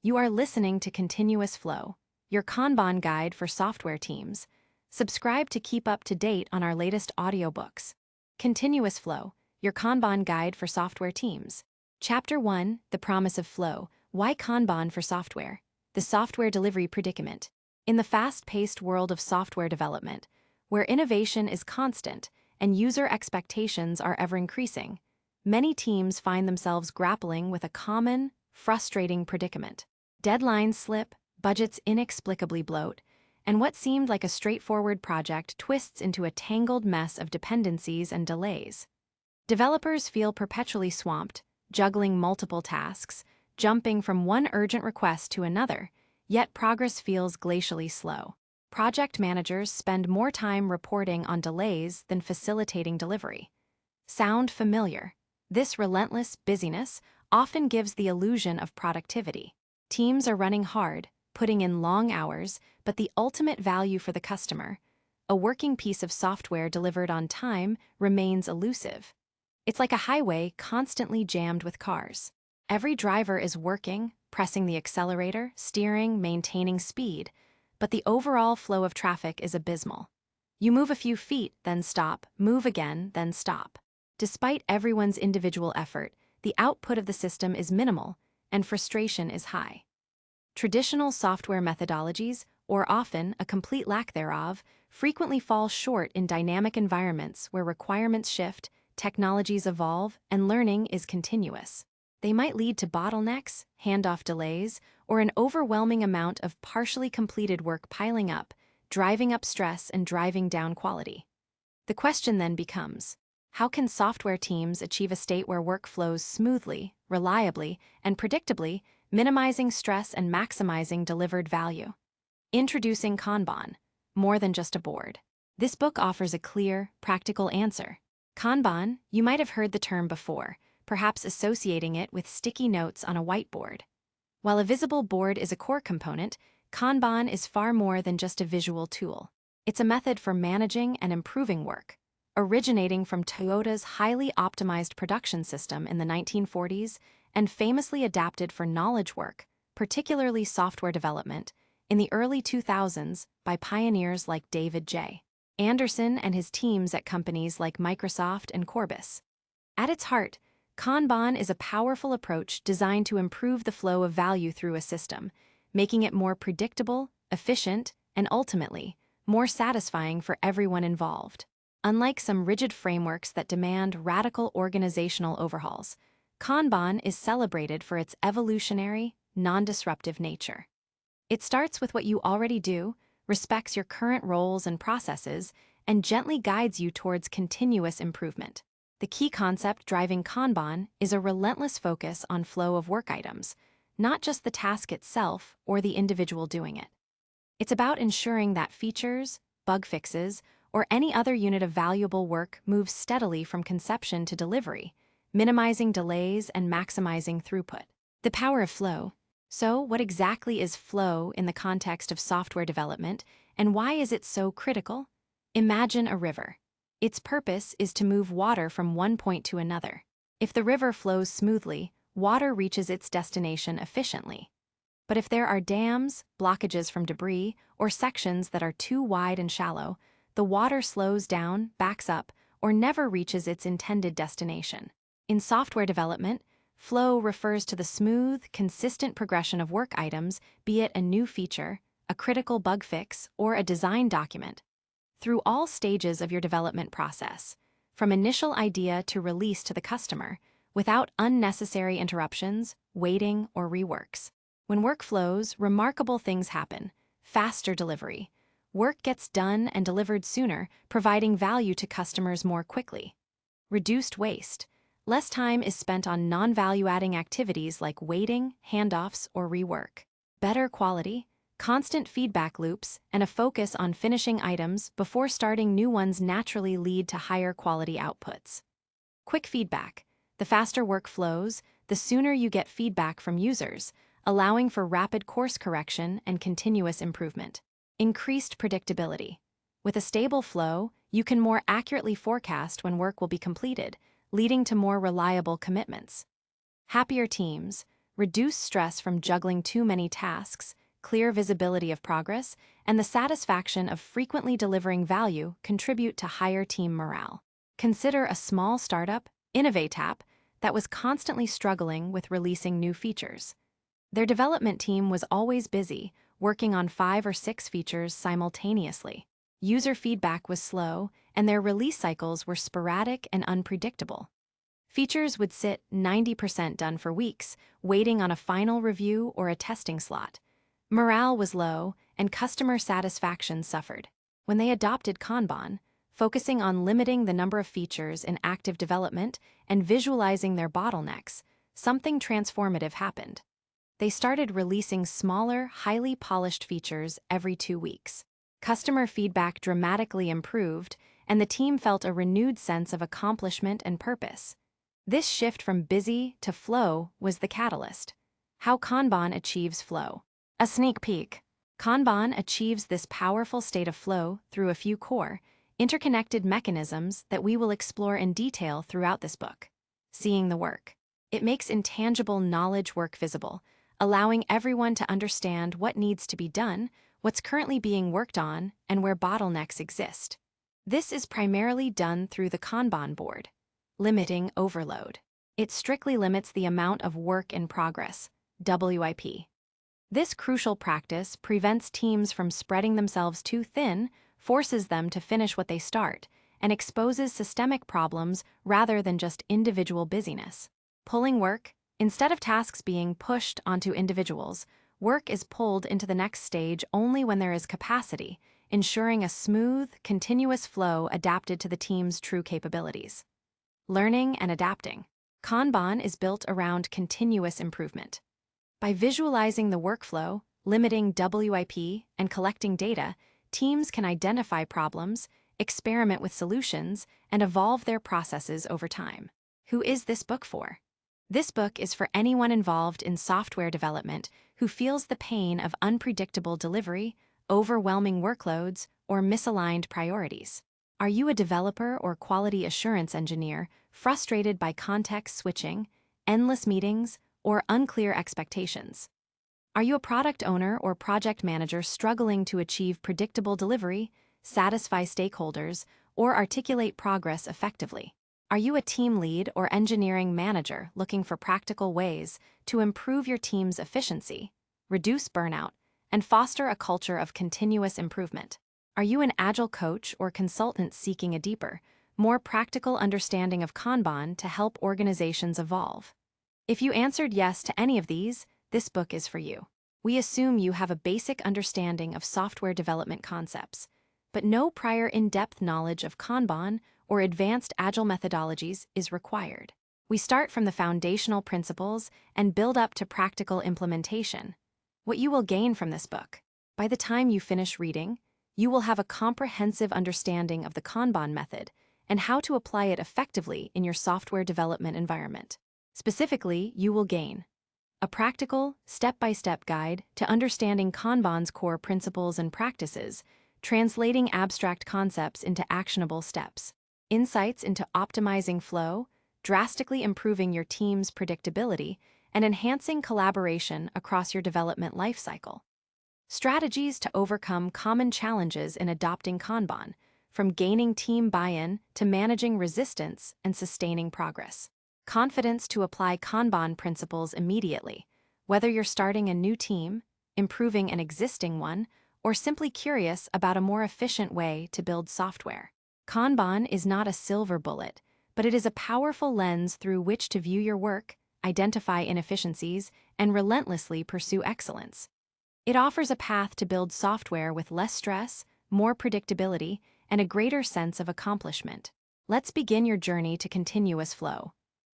You are listening to Continuous Flow, your Kanban guide for software teams. Subscribe to keep up to date on our latest audiobooks. Continuous Flow, your Kanban guide for software teams. Chapter 1, The Promise of Flow, Why Kanban for Software? The Software Delivery Predicament. In the fast-paced world of software development, where innovation is constant and user expectations are ever increasing, many teams find themselves grappling with a common, frustrating predicament. Deadlines slip, budgets inexplicably bloat, and what seemed like a straightforward project twists into a tangled mess of dependencies and delays. Developers feel perpetually swamped, juggling multiple tasks, jumping from one urgent request to another, yet progress feels glacially slow. Project managers spend more time reporting on delays than facilitating delivery. Sound familiar? This relentless busyness often gives the illusion of productivity. Teams are running hard, putting in long hours, but the ultimate value for the customer, a working piece of software delivered on time, remains elusive. It's like a highway constantly jammed with cars. Every driver is working, pressing the accelerator, steering, maintaining speed, but the overall flow of traffic is abysmal. You move a few feet, then stop, move again, then stop. Despite everyone's individual effort, the output of the system is minimal, and frustration is high. Traditional software methodologies, or often a complete lack thereof, frequently fall short in dynamic environments where requirements shift, technologies evolve, and learning is continuous. They might lead to bottlenecks, handoff delays, or an overwhelming amount of partially completed work piling up, driving up stress and driving down quality. The question then becomes, how can software teams achieve a state where work flows smoothly, reliably, and predictably, minimizing stress and maximizing delivered value? Introducing Kanban, more than just a board. This book offers a clear, practical answer. Kanban, you might have heard the term before, perhaps associating it with sticky notes on a whiteboard. While a visible board is a core component, Kanban is far more than just a visual tool. It's a method for managing and improving work. Originating from Toyota's highly optimized production system in the 1940s and famously adapted for knowledge work, particularly software development, in the early 2000s by pioneers like David J. Anderson and his teams at companies like Microsoft and Corbis. At its heart, Kanban is a powerful approach designed to improve the flow of value through a system, making it more predictable, efficient, and ultimately, more satisfying for everyone involved. Unlike some rigid frameworks that demand radical organizational overhauls, Kanban is celebrated for its evolutionary, non-disruptive nature. It starts with what you already do, respects your current roles and processes, and gently guides you towards continuous improvement. The key concept driving Kanban is a relentless focus on flow of work items, not just the task itself or the individual doing it. It's about ensuring that features, bug fixes, or any other unit of valuable work moves steadily from conception to delivery, minimizing delays and maximizing throughput. The power of flow. So, what exactly is flow in the context of software development, and why is it so critical? Imagine a river. Its purpose is to move water from one point to another. If the river flows smoothly, water reaches its destination efficiently. But if there are dams, blockages from debris, or sections that are too wide and shallow, the water slows down, backs up, or never reaches its intended destination. In software development, flow refers to the smooth, consistent progression of work items, be it a new feature, a critical bug fix, or a design document, through all stages of your development process, from initial idea to release to the customer, without unnecessary interruptions, waiting, or reworks. When work flows, remarkable things happen. Faster delivery. Work gets done and delivered sooner, providing value to customers more quickly. Reduced waste. Less time is spent on non-value-adding activities like waiting, handoffs, or rework. Better quality. Constant feedback loops and a focus on finishing items before starting new ones naturally lead to higher quality outputs. Quick feedback. The faster work flows, the sooner you get feedback from users, allowing for rapid course correction and continuous improvement. Increased predictability. With a stable flow, you can more accurately forecast when work will be completed, leading to more reliable commitments. Happier teams. reduced stress from juggling too many tasks, clear visibility of progress, and the satisfaction of frequently delivering value contribute to higher team morale. Consider a small startup, InnovateApp, that was constantly struggling with releasing new features. Their development team was always busy, working on 5 or 6 features simultaneously. User feedback was slow, and their release cycles were sporadic and unpredictable. Features would sit 90% done for weeks, waiting on a final review or a testing slot. Morale was low, and customer satisfaction suffered. When they adopted Kanban, focusing on limiting the number of features in active development and visualizing their bottlenecks, something transformative happened. They started releasing smaller, highly polished features every 2 weeks. Customer feedback dramatically improved, and the team felt a renewed sense of accomplishment and purpose. This shift from busy to flow was the catalyst. How Kanban achieves flow. A sneak peek. Kanban achieves this powerful state of flow through a few core, interconnected mechanisms that we will explore in detail throughout this book. Seeing the work. It makes intangible knowledge work visible, allowing everyone to understand what needs to be done, what's currently being worked on, and where bottlenecks exist. This is primarily done through the Kanban board. Limiting overload. It strictly limits the amount of work in progress, WIP. This crucial practice prevents teams from spreading themselves too thin, forces them to finish what they start, and exposes systemic problems rather than just individual busyness. Pulling work. Instead of tasks being pushed onto individuals, work is pulled into the next stage only when there is capacity, ensuring a smooth, continuous flow adapted to the team's true capabilities. Learning and adapting. Kanban is built around continuous improvement. By visualizing the workflow, limiting WIP, and collecting data, teams can identify problems, experiment with solutions, and evolve their processes over time. Who is this book for? This book is for anyone involved in software development who feels the pain of unpredictable delivery, overwhelming workloads, or misaligned priorities. Are you a developer or quality assurance engineer frustrated by context switching, endless meetings, or unclear expectations? Are you a product owner or project manager struggling to achieve predictable delivery, satisfy stakeholders, or articulate progress effectively? Are you a team lead or engineering manager looking for practical ways to improve your team's efficiency, reduce burnout, and foster a culture of continuous improvement? Are you an Agile coach or consultant seeking a deeper, more practical understanding of Kanban to help organizations evolve? If you answered yes to any of these, this book is for you. We assume you have a basic understanding of software development concepts, but no prior in-depth knowledge of Kanban or advanced Agile methodologies is required. We start from the foundational principles and build up to practical implementation. What you will gain from this book. By the time you finish reading, you will have a comprehensive understanding of the Kanban method and how to apply it effectively in your software development environment. Specifically, you will gain a practical, step-by-step guide to understanding Kanban's core principles and practices, translating abstract concepts into actionable steps. Insights into optimizing flow, drastically improving your team's predictability, and enhancing collaboration across your development lifecycle. Strategies to overcome common challenges in adopting Kanban, from gaining team buy-in to managing resistance and sustaining progress. Confidence to apply Kanban principles immediately, whether you're starting a new team, improving an existing one, or simply curious about a more efficient way to build software. Kanban is not a silver bullet, but it is a powerful lens through which to view your work, identify inefficiencies, and relentlessly pursue excellence. It offers a path to build software with less stress, more predictability, and a greater sense of accomplishment. Let's begin your journey to continuous flow.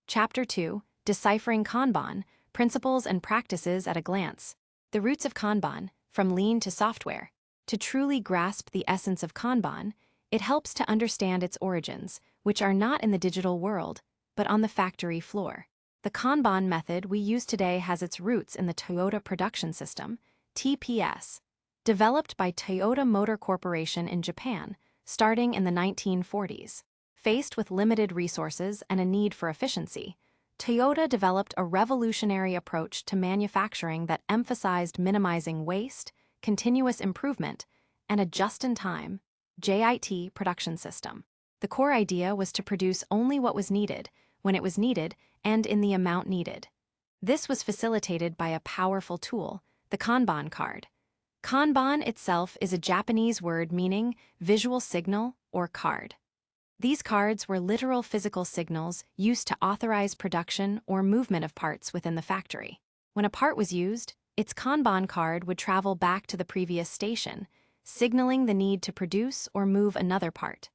Chapter 2, Deciphering Kanban, Principles and Practices at a Glance. The roots of Kanban, from lean to software. To truly grasp the essence of Kanban, it helps to understand its origins, which are not in the digital world, but on the factory floor. The Kanban method we use today has its roots in the Toyota Production System, TPS, developed by Toyota Motor Corporation in Japan, starting in the 1940s. Faced with limited resources and a need for efficiency, Toyota developed a revolutionary approach to manufacturing that emphasized minimizing waste, continuous improvement, and a just-in-time JIT production system. The core idea was to produce only what was needed, when it was needed, and in the amount needed. This was facilitated by a powerful tool, the Kanban card. Kanban itself is a Japanese word meaning visual signal or card. These cards were literal physical signals used to authorize production or movement of parts within the factory. When a part was used, its Kanban card would travel back to the previous station, signaling the need to produce or move another part.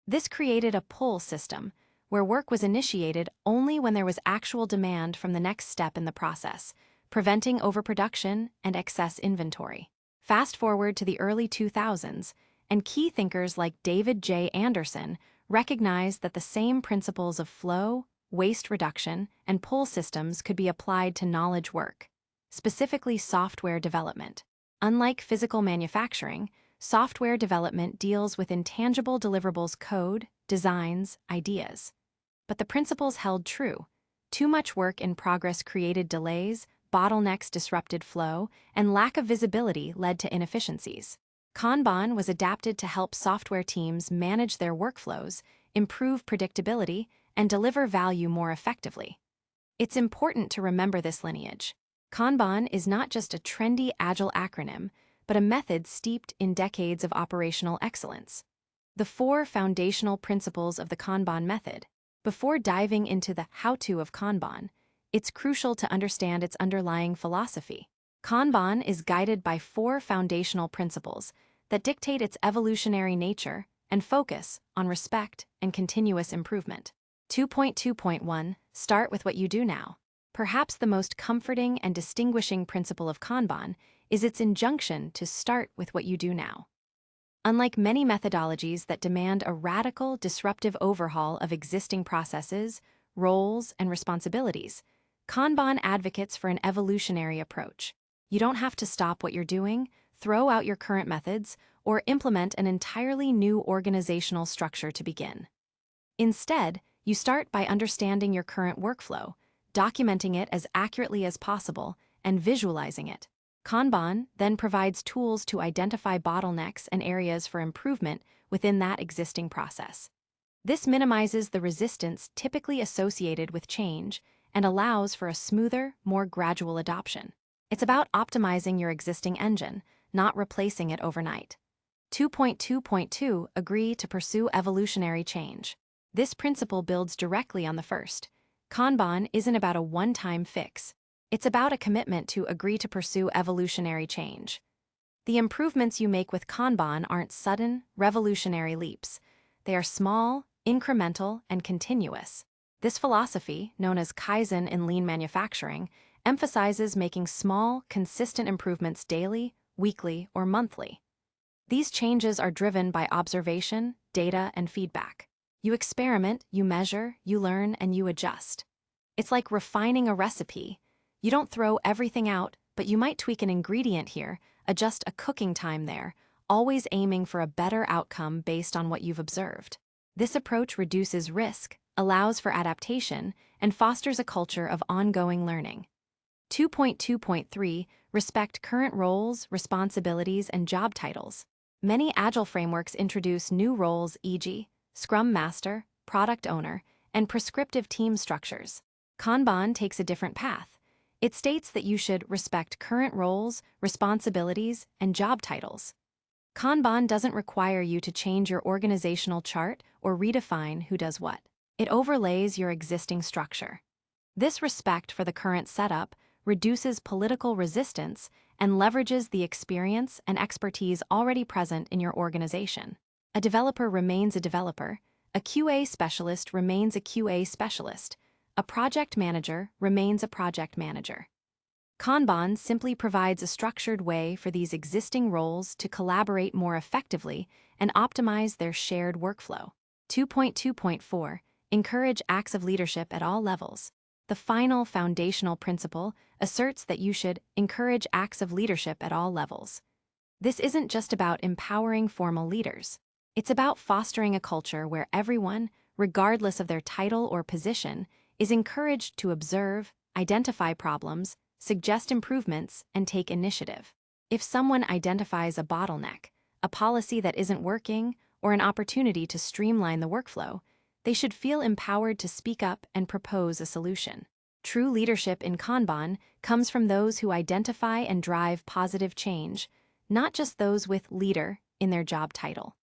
This created a pull system, where work was initiated only when there was actual demand from the next step in the process, preventing overproduction and excess inventory. Fast forward to the early 2000s, and key thinkers like David J. Anderson recognized that the same principles of flow, waste reduction, and pull systems could be applied to knowledge work, specifically software development. Unlike physical manufacturing, software development deals with intangible deliverables: code, designs, ideas. But the principles held true. Too much work in progress created delays, bottlenecks disrupted flow, and lack of visibility led to inefficiencies. Kanban was adapted to help software teams manage their workflows, improve predictability, and deliver value more effectively. It's important to remember this lineage. Kanban is not just a trendy Agile acronym, but a method steeped in decades of operational excellence. The 4 foundational principles of the Kanban method. Before diving into the how-to of Kanban, it's crucial to understand its underlying philosophy. Kanban is guided by 4 foundational principles that dictate its evolutionary nature and focus on respect and continuous improvement. 2.2.1 Start with what you do now. Perhaps the most comforting and distinguishing principle of Kanban is its injunction to start with what you do now. Unlike many methodologies that demand a radical, disruptive overhaul of existing processes, roles, and responsibilities, Kanban advocates for an evolutionary approach. You don't have to stop what you're doing, throw out your current methods, or implement an entirely new organizational structure to begin. Instead, you start by understanding your current workflow, documenting it as accurately as possible, and visualizing it. Kanban then provides tools to identify bottlenecks and areas for improvement within that existing process. This minimizes the resistance typically associated with change and allows for a smoother, more gradual adoption. It's about optimizing your existing engine, not replacing it overnight. 2.2.2 Agree to pursue evolutionary change. This principle builds directly on the first. Kanban isn't about a one-time fix. It's about a commitment to agree to pursue evolutionary change. The improvements you make with Kanban aren't sudden, revolutionary leaps. They are small, incremental, and continuous. This philosophy, known as Kaizen in lean manufacturing, emphasizes making small, consistent improvements daily, weekly, or monthly. These changes are driven by observation, data, and feedback. You experiment, you measure, you learn, and you adjust. It's like refining a recipe. You don't throw everything out, but you might tweak an ingredient here, adjust a cooking time there, always aiming for a better outcome based on what you've observed. This approach reduces risk, allows for adaptation, and fosters a culture of ongoing learning. 2.2.3 Respect current roles, responsibilities, and job titles. Many Agile frameworks introduce new roles, e.g., Scrum Master, Product Owner, and prescriptive team structures. Kanban takes a different path. It states that you should respect current roles, responsibilities, and job titles. Kanban doesn't require you to change your organizational chart or redefine who does what. It overlays your existing structure. This respect for the current setup reduces political resistance and leverages the experience and expertise already present in your organization. A developer remains a developer, a QA specialist remains a QA specialist, a project manager remains a project manager. Kanban simply provides a structured way for these existing roles to collaborate more effectively and optimize their shared workflow. 2.2.4 Encourage acts of leadership at all levels. The final foundational principle asserts that you should encourage acts of leadership at all levels. This isn't just about empowering formal leaders. It's about fostering a culture where everyone, regardless of their title or position, is encouraged to observe, identify problems, suggest improvements, and take initiative. If someone identifies a bottleneck, a policy that isn't working, or an opportunity to streamline the workflow, they should feel empowered to speak up and propose a solution. True leadership in Kanban comes from those who identify and drive positive change, not just those with leader in their job title.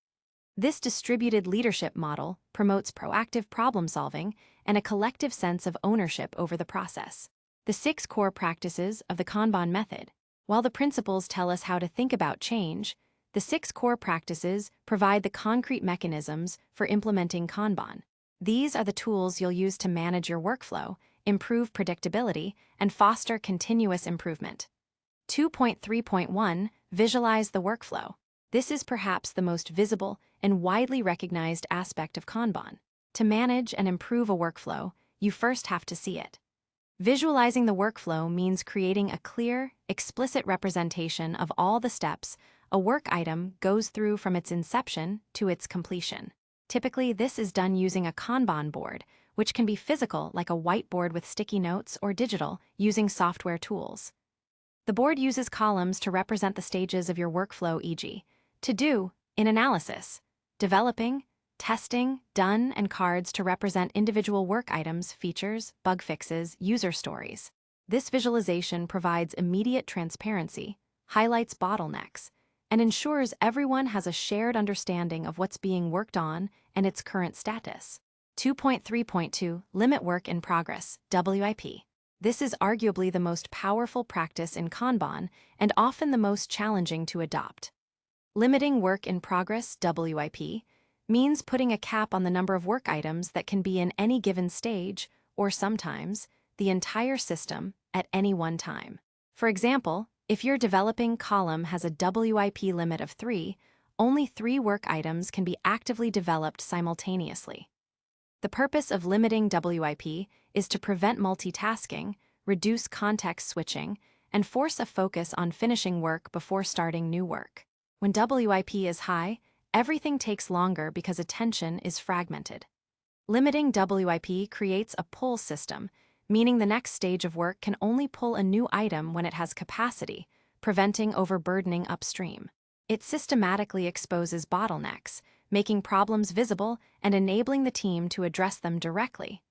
This distributed leadership model promotes proactive problem-solving and a collective sense of ownership over the process. The 6 core practices of the Kanban method. While the principles tell us how to think about change, the 6 core practices provide the concrete mechanisms for implementing Kanban. These are the tools you'll use to manage your workflow, improve predictability, and foster continuous improvement. 2.3.1 Visualize the workflow. This is perhaps the most visible and widely recognized aspect of Kanban. To manage and improve a workflow, you first have to see it. Visualizing the workflow means creating a clear, explicit representation of all the steps a work item goes through from its inception to its completion. Typically, this is done using a Kanban board, which can be physical like a whiteboard with sticky notes or digital using software tools. The board uses columns to represent the stages of your workflow, e.g., to do, in analysis, developing, testing, done, and cards to represent individual work items, features, bug fixes, user stories. This visualization provides immediate transparency, highlights bottlenecks, and ensures everyone has a shared understanding of what's being worked on and its current status. 2.3.2 Limit Work in Progress, WIP. This is arguably the most powerful practice in Kanban and often the most challenging to adopt. Limiting work in progress, WIP, means putting a cap on the number of work items that can be in any given stage, or sometimes, the entire system, at any one time. For example, if your developing column has a WIP limit of 3, only 3 work items can be actively developed simultaneously. The purpose of limiting WIP is to prevent multitasking, reduce context switching, and force a focus on finishing work before starting new work. When WIP is high, everything takes longer because attention is fragmented. Limiting WIP creates a pull system, meaning the next stage of work can only pull a new item when it has capacity, preventing overburdening upstream. It systematically exposes bottlenecks, making problems visible and enabling the team to address them directly.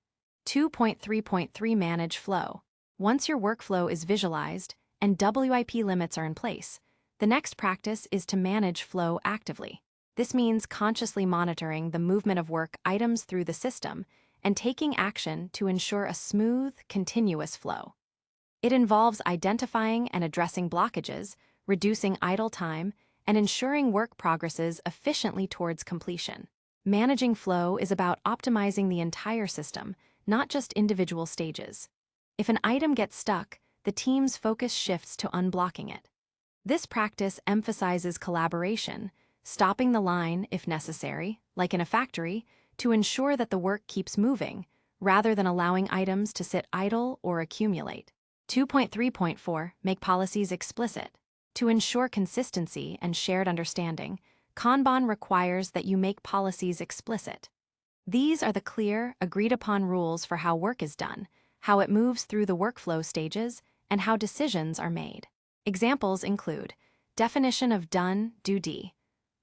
2.3.3 Manage Flow. Once your workflow is visualized and WIP limits are in place, the next practice is to manage flow actively. This means consciously monitoring the movement of work items through the system and taking action to ensure a smooth, continuous flow. It involves identifying and addressing blockages, reducing idle time, and ensuring work progresses efficiently towards completion. Managing flow is about optimizing the entire system, not just individual stages. If an item gets stuck, the team's focus shifts to unblocking it. This practice emphasizes collaboration, stopping the line if necessary, like in a factory, to ensure that the work keeps moving, rather than allowing items to sit idle or accumulate. 2.3.4 Make policies explicit. To ensure consistency and shared understanding, Kanban requires that you make policies explicit. These are the clear, agreed-upon rules for how work is done, how it moves through the workflow stages, and how decisions are made. Examples include definition of done, do.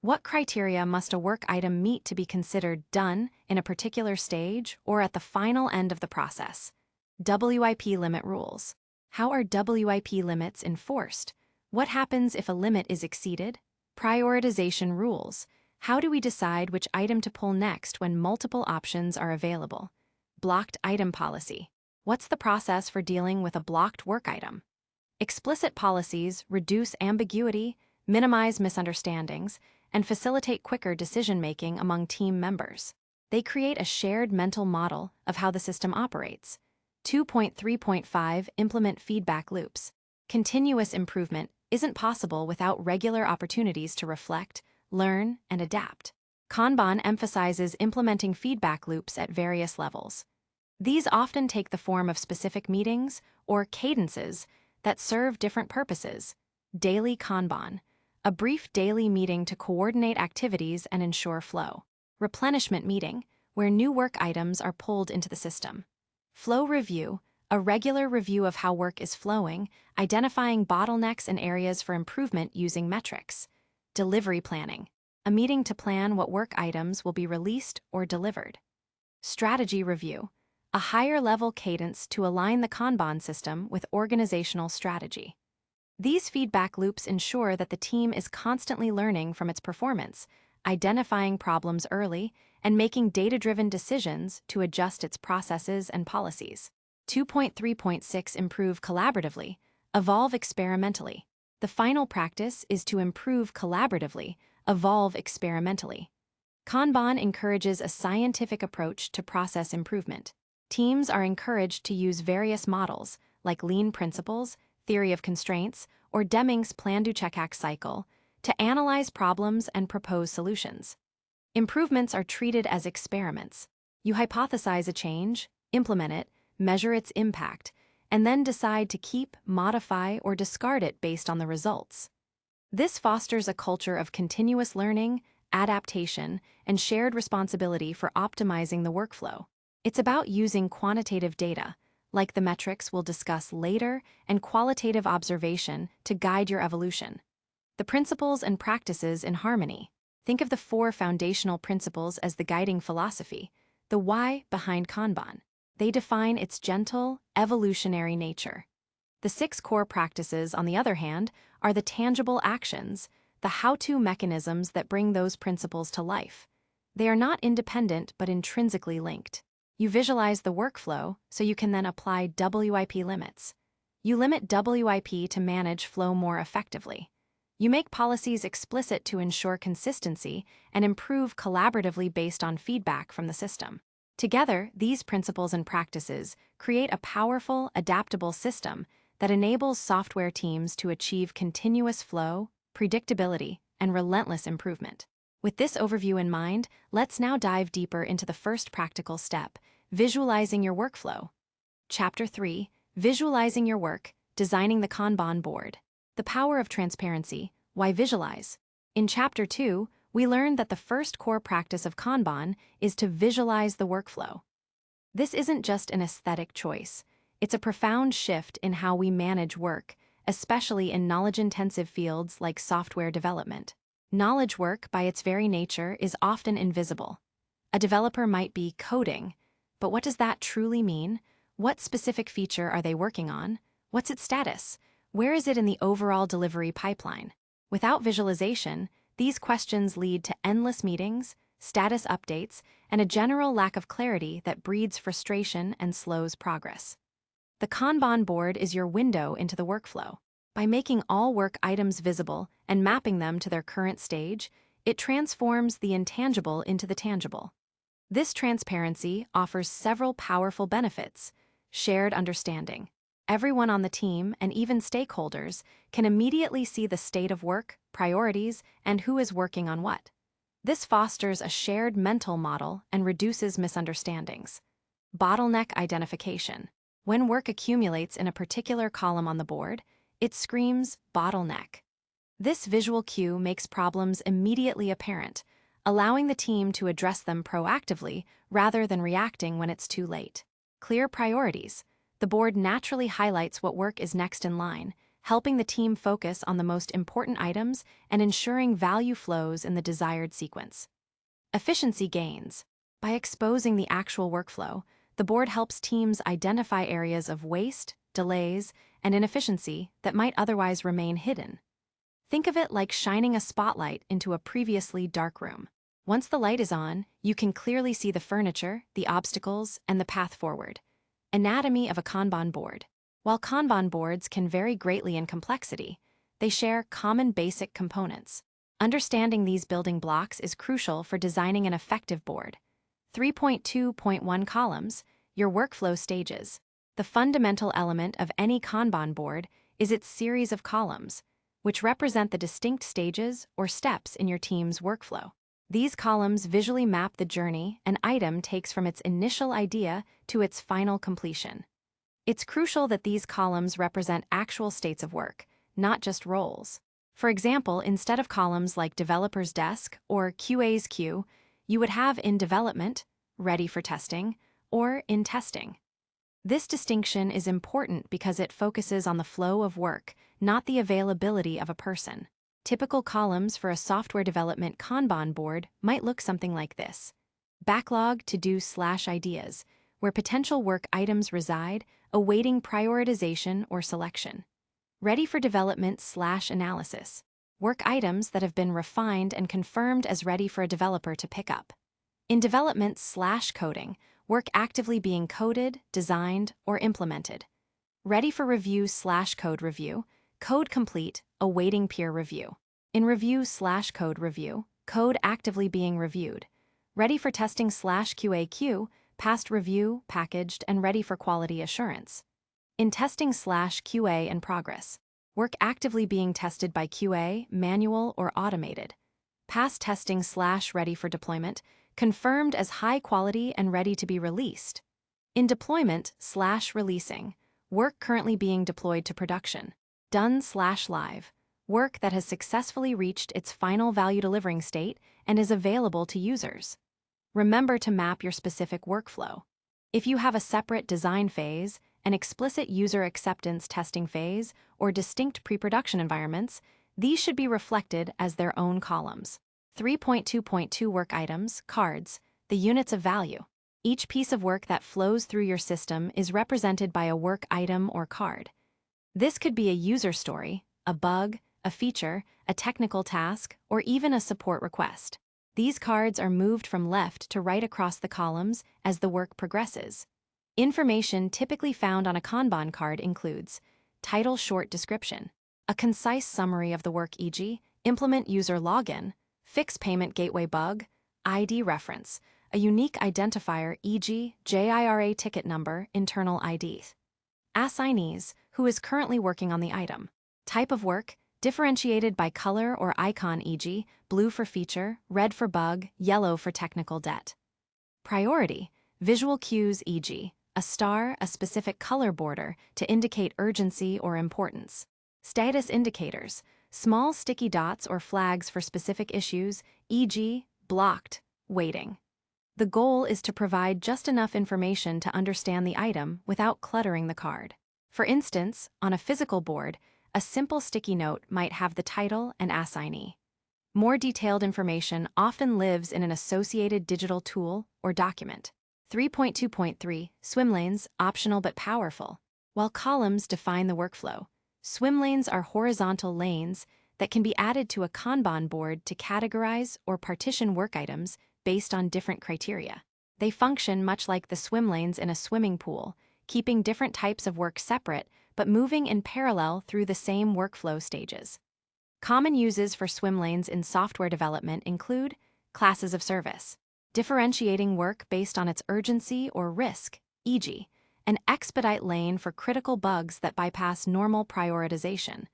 What criteria must a work item meet to be considered done in a particular stage or at the final end of the process? WIP limit rules. How are WIP limits enforced? What happens if a limit is exceeded? Prioritization rules. How do we decide which item to pull next when multiple options are available? Blocked item policy. What's the process for dealing with a blocked work item? Explicit policies reduce ambiguity, minimize misunderstandings, and facilitate quicker decision-making among team members. They create a shared mental model of how the system operates. 2.3.5 Implement feedback loops. Continuous improvement isn't possible without regular opportunities to reflect, learn, and adapt. Kanban emphasizes implementing feedback loops at various levels. These often take the form of specific meetings or cadences that serve different purposes. Daily Kanban, a brief daily meeting to coordinate activities and ensure flow. Replenishment meeting, where new work items are pulled into the system. Flow review, a regular review of how work is flowing, identifying bottlenecks and areas for improvement using metrics. Delivery planning, a meeting to plan what work items will be released or delivered. Strategy review, a higher-level cadence to align the Kanban system with organizational strategy. These feedback loops ensure that the team is constantly learning from its performance, identifying problems early, and making data-driven decisions to adjust its processes and policies. 2.3.6 Improve collaboratively, evolve experimentally. The final practice is to improve collaboratively, evolve experimentally. Kanban encourages a scientific approach to process improvement. Teams are encouraged to use various models, like lean principles, theory of constraints, or Deming's plan-do-check-act cycle, to analyze problems and propose solutions. Improvements are treated as experiments. You hypothesize a change, implement it, measure its impact, and then decide to keep, modify, or discard it based on the results. This fosters a culture of continuous learning, adaptation, and shared responsibility for optimizing the workflow. It's about using quantitative data, like the metrics we'll discuss later, and qualitative observation to guide your evolution. The principles and practices in harmony. Think of the 4 foundational principles as the guiding philosophy, the why behind Kanban. They define its gentle, evolutionary nature. The 6 core practices, on the other hand, are the tangible actions, the how-to mechanisms that bring those principles to life. They are not independent but intrinsically linked. You visualize the workflow so you can then apply WIP limits. You limit WIP to manage flow more effectively. You make policies explicit to ensure consistency and improve collaboratively based on feedback from the system. Together, these principles and practices create a powerful, adaptable system that enables software teams to achieve continuous flow, predictability, and relentless improvement. With this overview in mind, let's now dive deeper into the first practical step, visualizing your workflow. Chapter 3, Visualizing Your Work, Designing the Kanban Board. The Power of Transparency, Why Visualize? In Chapter 2, we learned that the first core practice of Kanban is to visualize the workflow. This isn't just an aesthetic choice. It's a profound shift in how we manage work, especially in knowledge-intensive fields like software development. Knowledge work, by its very nature, is often invisible. A developer might be coding, but what does that truly mean? What specific feature are they working on? What's its status? Where is it in the overall delivery pipeline? Without visualization, these questions lead to endless meetings, status updates, and a general lack of clarity that breeds frustration and slows progress. The Kanban board is your window into the workflow. By making all work items visible and mapping them to their current stage, it transforms the intangible into the tangible. This transparency offers several powerful benefits. Shared understanding. Everyone on the team, and even stakeholders, can immediately see the state of work, priorities, and who is working on what. This fosters a shared mental model and reduces misunderstandings. Bottleneck identification. When work accumulates in a particular column on the board, it screams bottleneck. This visual cue makes problems immediately apparent, allowing the team to address them proactively rather than reacting when it's too late. Clear priorities. The board naturally highlights what work is next in line, helping the team focus on the most important items and ensuring value flows in the desired sequence. Efficiency gains. By exposing the actual workflow, the board helps teams identify areas of waste, delays, and inefficiency that might otherwise remain hidden. Think of it like shining a spotlight into a previously dark room. Once the light is on, you can clearly see the furniture, the obstacles, and the path forward. Anatomy of a Kanban board. While Kanban boards can vary greatly in complexity, they share common basic components. Understanding these building blocks is crucial for designing an effective board. 3.2.1 Columns, your workflow stages. The fundamental element of any Kanban board is its series of columns, which represent the distinct stages or steps in your team's workflow. These columns visually map the journey an item takes from its initial idea to its final completion. It's crucial that these columns represent actual states of work, not just roles. For example, instead of columns like developer's desk or QA's queue, you would have in development, ready for testing, or in testing. This distinction is important because it focuses on the flow of work, not the availability of a person. Typical columns for a software development Kanban board might look something like this. Backlog to-do/ideas, where potential work items reside, awaiting prioritization or selection. Ready for development/analysis, work items that have been refined and confirmed as ready for a developer to pick up. In development/coding, work actively being coded, designed, or implemented. Ready for review/code review, code complete, awaiting peer review. In review/code review, code actively being reviewed. Ready for testing/QAQ, past review, packaged, and ready for quality assurance. In testing/QA in progress, work actively being tested by QA, manual, or automated. Past testing/ready for deployment, confirmed as high quality and ready to be released. In deployment/releasing, work currently being deployed to production. Done/live, work that has successfully reached its final value delivering state and is available to users. Remember to map your specific workflow. If you have a separate design phase, an explicit user acceptance testing phase, or distinct pre-production environments, these should be reflected as their own columns. 3.2.2 Work items, cards, the units of value. Each piece of work that flows through your system is represented by a work item or card. This could be a user story, a bug, a feature, a technical task, or even a support request. These cards are moved from left to right across the columns as the work progresses. Information typically found on a Kanban card includes title, short description, a concise summary of the work, e.g., implement user login, fix payment gateway bug, ID reference, a unique identifier, e.g., JIRA ticket number, internal ID. Assignees, who is currently working on the item. Type of work, differentiated by color or icon, e.g., blue for feature, red for bug, yellow for technical debt. Priority, visual cues, e.g., a star, a specific color border to indicate urgency or importance. Status indicators, small sticky dots or flags for specific issues, e.g., blocked, waiting. The goal is to provide just enough information to understand the item without cluttering the card. For instance, on a physical board, a simple sticky note might have the title and assignee. More detailed information often lives in an associated digital tool or document. 3.2.3 Swim lanes, optional but powerful. While columns define the workflow, swim lanes are horizontal lanes that can be added to a Kanban board to categorize or partition work items based on different criteria. They function much like the swim lanes in a swimming pool, keeping different types of work separate but moving in parallel through the same workflow stages. Common uses for swim lanes in software development include classes of service, differentiating work based on its urgency or risk, e.g., an expedite lane for critical bugs that bypass normal prioritization,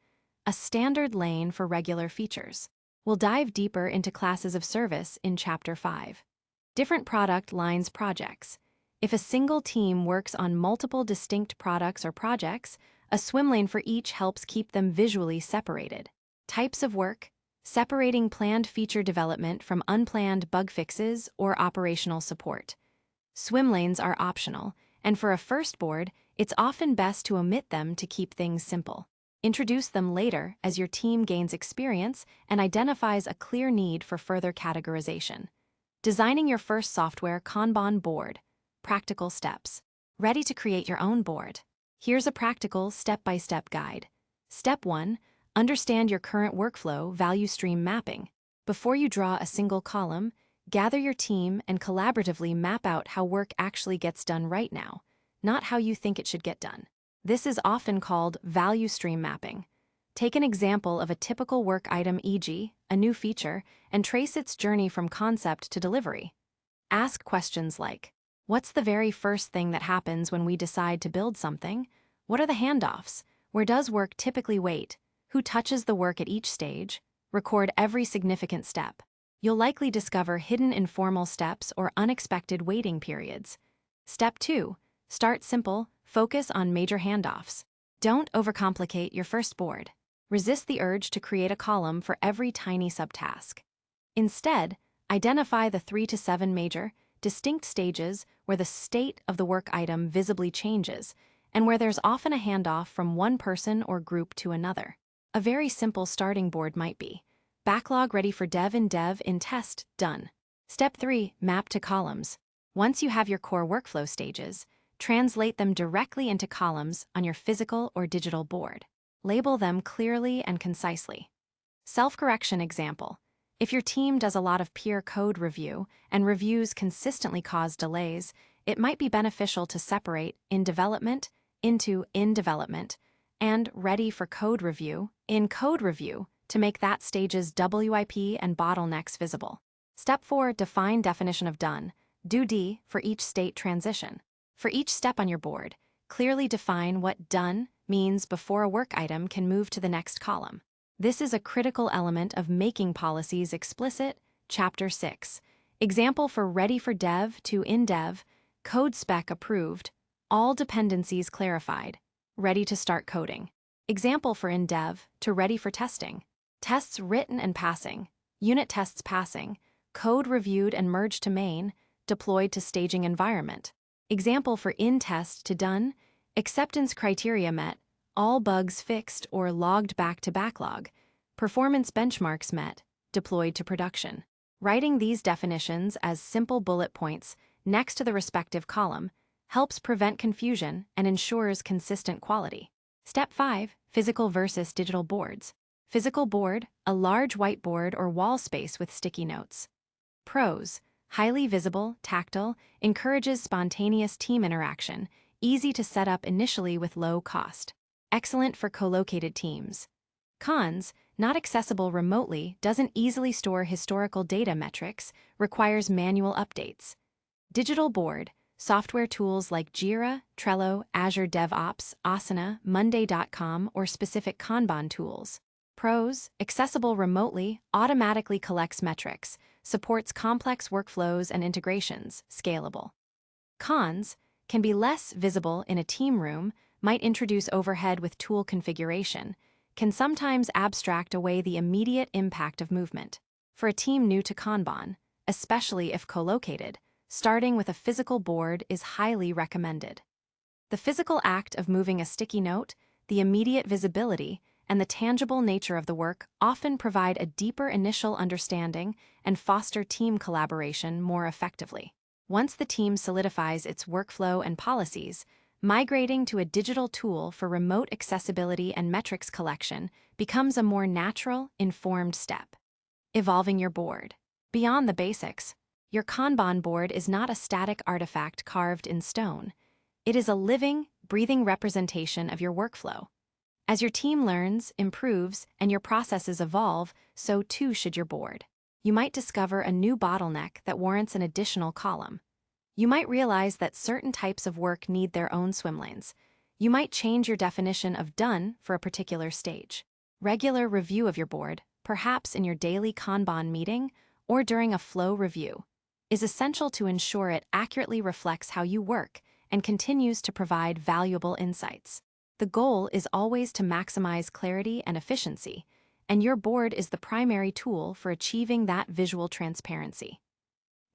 a standard lane for regular features. We'll dive deeper into classes of service in Chapter 5. Different product lines projects. If a single team works on multiple distinct products or projects, a swim lane for each helps keep them visually separated. Types of work, separating planned feature development from unplanned bug fixes or operational support. Swim lanes are optional, and for a first board, it's often best to omit them to keep things simple. Introduce them later as your team gains experience and identifies a clear need for further categorization. Designing your first software Kanban board. Practical steps. Ready to create your own board? Here's a practical step-by-step guide. Step 1. Understand your current workflow value stream mapping. Before you draw a single column, gather your team and collaboratively map out how work actually gets done right now, not how you think it should get done. This is often called value stream mapping. Take an example of a typical work item, e.g., a new feature, and trace its journey from concept to delivery. Ask questions like, what's the very first thing that happens when we decide to build something? What are the handoffs? Where does work typically wait? Who touches the work at each stage? Record every significant step. You'll likely discover hidden informal steps or unexpected waiting periods. Step 2. Start simple, focus on major handoffs. Don't overcomplicate your first board. Resist the urge to create a column for every tiny subtask. Instead, identify the 3 to 7 major, distinct stages where the state of the work item visibly changes, and where there's often a handoff from one person or group to another. A very simple starting board might be: backlog ready for dev in test, done. Step 3, map to columns. Once you have your core workflow stages, translate them directly into columns on your physical or digital board. Label them clearly and concisely. Self-correction example. If your team does a lot of peer code review and reviews consistently cause delays, it might be beneficial to separate in development into in development and ready for code review in code review to make that stage's WIP and bottlenecks visible. Step 4, define definition of done. Do D for each state transition. For each step on your board, clearly define what done means before a work item can move to the next column. This is a critical element of making policies explicit. Chapter 6. Example for ready for dev to in dev, code spec approved, all dependencies clarified, ready to start coding. Example for in dev to ready for testing, tests written and passing, unit tests passing, code reviewed and merged to main, deployed to staging environment. Example for in test to done, acceptance criteria met, all bugs fixed or logged back to backlog, performance benchmarks met, deployed to production. Writing these definitions as simple bullet points next to the respective column helps prevent confusion and ensures consistent quality. Step 5, physical versus digital boards. Physical board, a large whiteboard or wall space with sticky notes. Pros: highly visible, tactile, encourages spontaneous team interaction, easy to set up initially with low cost. Excellent for co-located teams. Cons: not accessible remotely, doesn't easily store historical data metrics, requires manual updates. Digital board: software tools like Jira, Trello, Azure DevOps, Asana, Monday.com, or specific Kanban tools. Pros: accessible remotely, automatically collects metrics, supports complex workflows and integrations, scalable. Cons: can be less visible in a team room, might introduce overhead with tool configuration, can sometimes abstract away the immediate impact of movement. For a team new to Kanban, especially if co-located, starting with a physical board is highly recommended. The physical act of moving a sticky note, the immediate visibility, and the tangible nature of the work often provide a deeper initial understanding and foster team collaboration more effectively. Once the team solidifies its workflow and policies, migrating to a digital tool for remote accessibility and metrics collection becomes a more natural, informed step. Evolving your board. Beyond the basics, your Kanban board is not a static artifact carved in stone. It is a living, breathing representation of your workflow. As your team learns, improves, and your processes evolve, so too should your board. You might discover a new bottleneck that warrants an additional column. You might realize that certain types of work need their own swim lanes. You might change your definition of done for a particular stage. Regular review of your board, perhaps in your daily Kanban meeting or during a flow review, is essential to ensure it accurately reflects how you work and continues to provide valuable insights. The goal is always to maximize clarity and efficiency, and your board is the primary tool for achieving that visual transparency.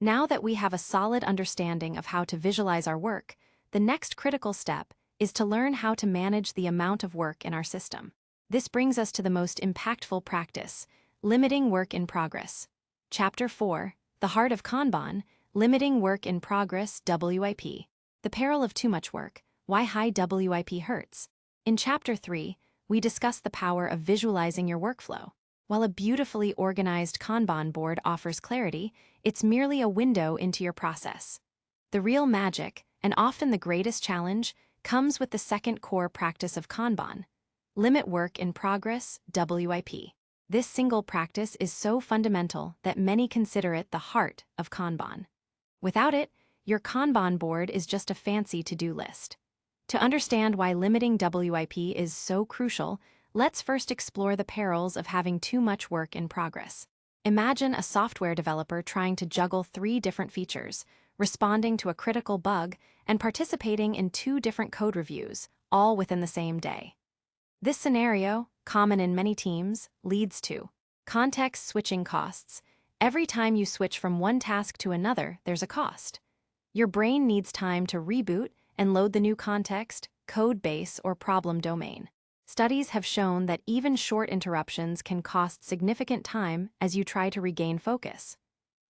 Now that we have a solid understanding of how to visualize our work, the next critical step is to learn how to manage the amount of work in our system. This brings us to the most impactful practice, limiting work in progress. Chapter 4, The Heart of Kanban, Limiting Work in Progress WIP. The Peril of Too Much Work, Why High WIP Hurts. In Chapter 3, we discuss the power of visualizing your workflow. While a beautifully organized Kanban board offers clarity, it's merely a window into your process. The real magic, and often the greatest challenge, comes with the second core practice of Kanban: limit work in progress WIP. This single practice is so fundamental that many consider it the heart of Kanban. Without it, your Kanban board is just a fancy to-do list. To understand why limiting WIP is so crucial, let's first explore the perils of having too much work in progress. Imagine a software developer trying to juggle 3 different features, responding to a critical bug, and participating in 2 different code reviews, all within the same day. This scenario, common in many teams, leads to context switching costs, Every time you switch from one task to another, there's a cost. Your brain needs time to reboot and load the new context, code base, or problem domain. Studies have shown that even short interruptions can cost significant time as you try to regain focus.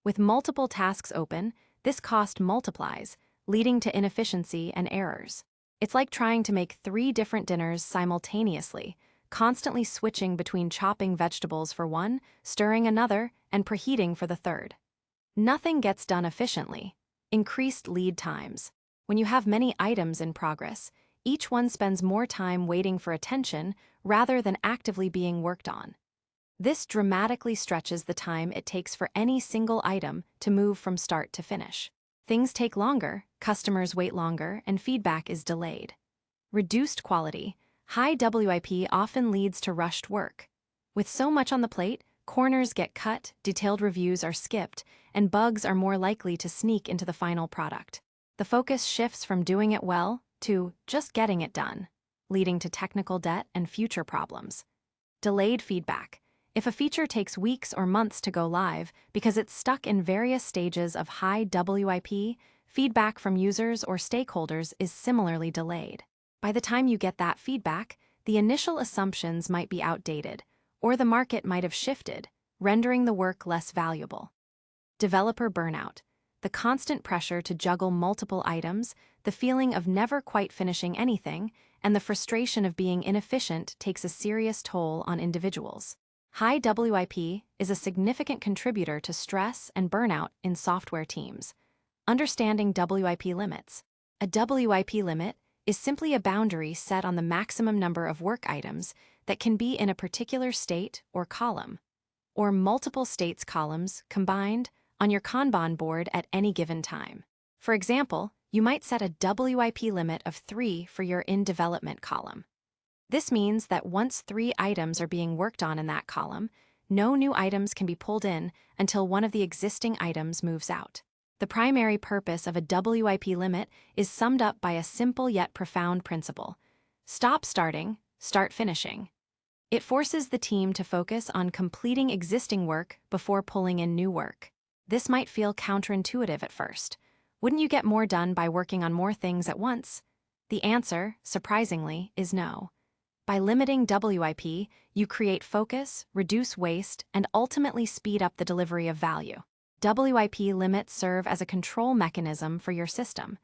With multiple tasks open, this cost multiplies, leading to inefficiency and errors. It's like trying to make 3 different dinners simultaneously, constantly switching between chopping vegetables for one, stirring another, and preheating for the third. Nothing gets done efficiently. Increased lead times. When you have many items in progress, each one spends more time waiting for attention rather than actively being worked on. This dramatically stretches the time it takes for any single item to move from start to finish. Things take longer, customers wait longer, and feedback is delayed. Reduced quality. High WIP often leads to rushed work. With so much on the plate, corners get cut, detailed reviews are skipped, and bugs are more likely to sneak into the final product. The focus shifts from doing it well to just getting it done, leading to technical debt and future problems. Delayed feedback. If a feature takes weeks or months to go live because it's stuck in various stages of high WIP, feedback from users or stakeholders is similarly delayed. By the time you get that feedback, the initial assumptions might be outdated, or the market might have shifted, rendering the work less valuable. Developer burnout. The constant pressure to juggle multiple items, the feeling of never quite finishing anything, and the frustration of being inefficient takes a serious toll on individuals. High WIP is a significant contributor to stress and burnout in software teams. Understanding WIP limits. A WIP limit is simply a boundary set on the maximum number of work items that can be in a particular state or column, or multiple states columns combined on your Kanban board at any given time. For example, you might set a WIP limit of 3 for your in-development column. This means that once 3 items are being worked on in that column, no new items can be pulled in until one of the existing items moves out. The primary purpose of a WIP limit is summed up by a simple yet profound principle: stop starting, start finishing. It forces the team to focus on completing existing work before pulling in new work. This might feel counterintuitive at first. Wouldn't you get more done by working on more things at once? The answer, surprisingly, is no. By limiting WIP, you create focus, reduce waste, and ultimately speed up the delivery of value. WIP limits serve as a control mechanism for your system.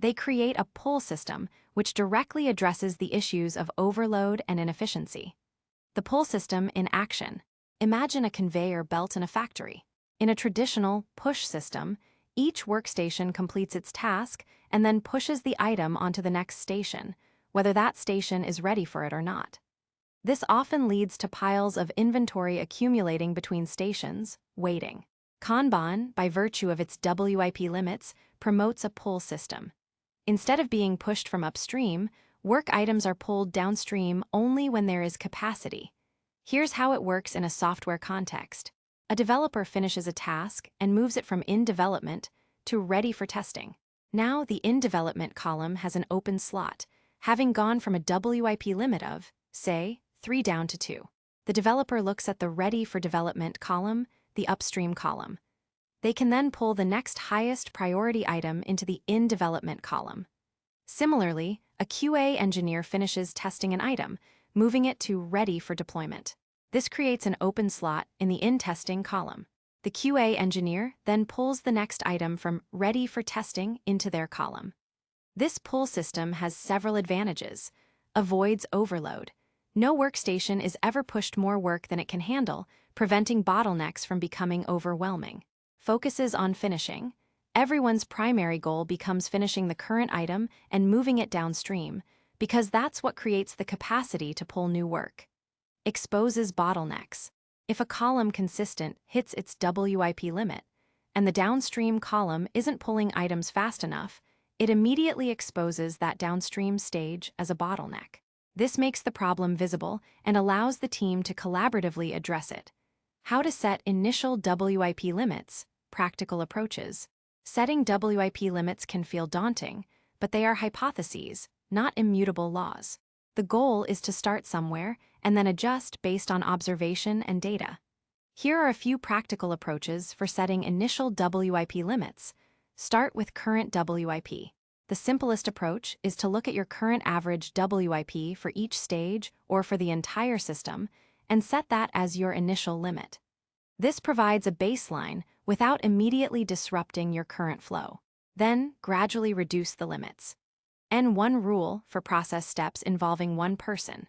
They create a pull system which directly addresses the issues of overload and inefficiency. The pull system in action. Imagine a conveyor belt in a factory. In a traditional push system, each workstation completes its task and then pushes the item onto the next station, whether that station is ready for it or not. This often leads to piles of inventory accumulating between stations, waiting. Kanban, by virtue of its WIP limits, promotes a pull system. Instead of being pushed from upstream, work items are pulled downstream only when there is capacity. Here's how it works in a software context. A developer finishes a task and moves it from in development to ready for testing. Now the in development column has an open slot, having gone from a WIP limit of, say, 3 down to 2. The developer looks at the ready for development column, the upstream column. They can then pull the next highest priority item into the in development column. Similarly, a QA engineer finishes testing an item, moving it to ready for deployment. This creates an open slot in the in-testing column. The QA engineer then pulls the next item from ready for testing into their column. This pull system has several advantages. Avoids overload. No workstation is ever pushed more work than it can handle, preventing bottlenecks from becoming overwhelming. Focuses on finishing. Everyone's primary goal becomes finishing the current item and moving it downstream, because that's what creates the capacity to pull new work. Exposes bottlenecks. If a column consistent hits its WIP limit, and the downstream column isn't pulling items fast enough, it immediately exposes that downstream stage as a bottleneck. This makes the problem visible and allows the team to collaboratively address it. How to set initial WIP limits, practical approaches. Setting WIP limits can feel daunting, but they are hypotheses, not immutable laws. The goal is to start somewhere and then adjust based on observation and data. Here are a few practical approaches for setting initial WIP limits. Start with current WIP. The simplest approach is to look at your current average WIP for each stage or for the entire system and set that as your initial limit. This provides a baseline without immediately disrupting your current flow. Then, gradually reduce the limits. N1 rule for process steps involving one person.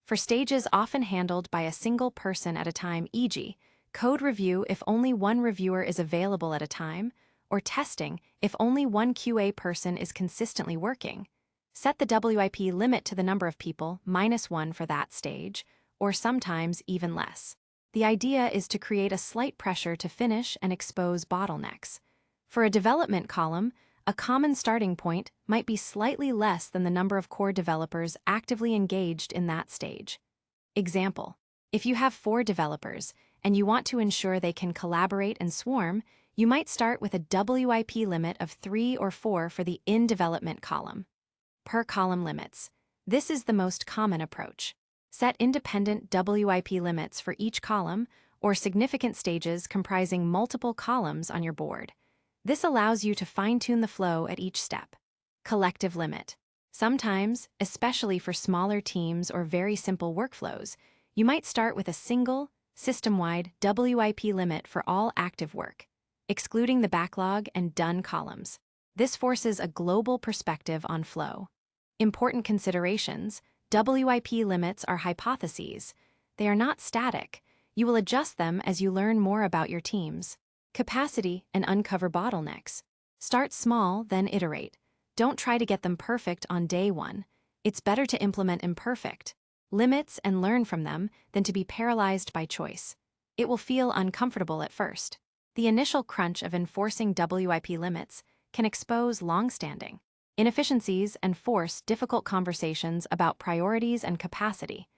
For stages often handled by a single person at a time, e.g., code review if only one reviewer is available at a time, or testing if only one QA person is consistently working, set the WIP limit to the number of people -1 for that stage, or sometimes even less. The idea is to create a slight pressure to finish and expose bottlenecks. For a development column, a common starting point might be slightly less than the number of core developers actively engaged in that stage. Example: if you have 4 developers and you want to ensure they can collaborate and swarm, you might start with a WIP limit of 3 or 4 for the in-development column. Per column limits. This is the most common approach. Set independent WIP limits for each column or significant stages comprising multiple columns on your board. This allows you to fine-tune the flow at each step. Collective limit. Sometimes, especially for smaller teams or very simple workflows, you might start with a single, system-wide WIP limit for all active work, excluding the backlog and done columns. This forces a global perspective on flow. Important considerations: WIP limits are hypotheses. They are not static. You will adjust them as you learn more about your teams. Capacity and uncover bottlenecks. Start small, then iterate. Don't try to get them perfect on day 1. It's better to implement imperfect limits and learn from them than to be paralyzed by choice. It will feel uncomfortable at first. The initial crunch of enforcing WIP limits can expose long-standing inefficiencies and force difficult conversations about priorities and capacity.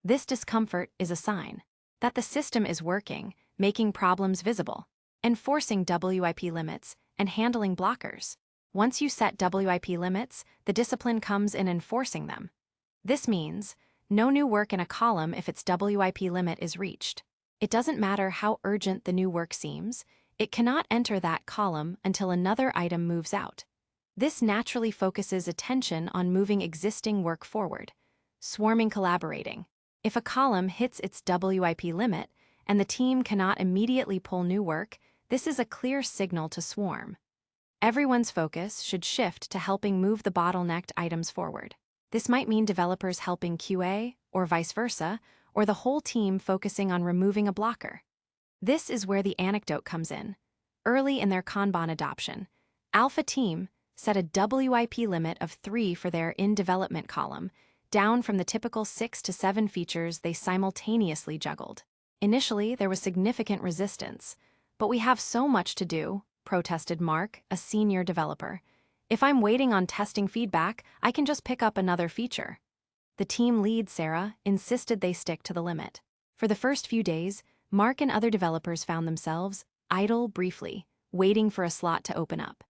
This discomfort is a sign that the system is working, making problems visible. Enforcing WIP limits and handling blockers. Once you set WIP limits, the discipline comes in enforcing them. This means no new work in a column if its WIP limit is reached. It doesn't matter how urgent the new work seems, it cannot enter that column until another item moves out. This naturally focuses attention on moving existing work forward. Swarming collaborating. If a column hits its WIP limit and the team cannot immediately pull new work, this is a clear signal to swarm. Everyone's focus should shift to helping move the bottlenecked items forward. This might mean developers helping QA, or vice versa, or the whole team focusing on removing a blocker. This is where the anecdote comes in. Early in their Kanban adoption, Alpha Team set a WIP limit of 3 for their in-development column, down from the typical 6 to 7 features they simultaneously juggled. Initially, there was significant resistance. "But we have so much to do," protested Mark, a senior developer. "If I'm waiting on testing feedback, I can just pick up another feature." The team lead, Sarah, insisted they stick to the limit. For the first few days, Mark and other developers found themselves idle briefly, waiting for a slot to open up.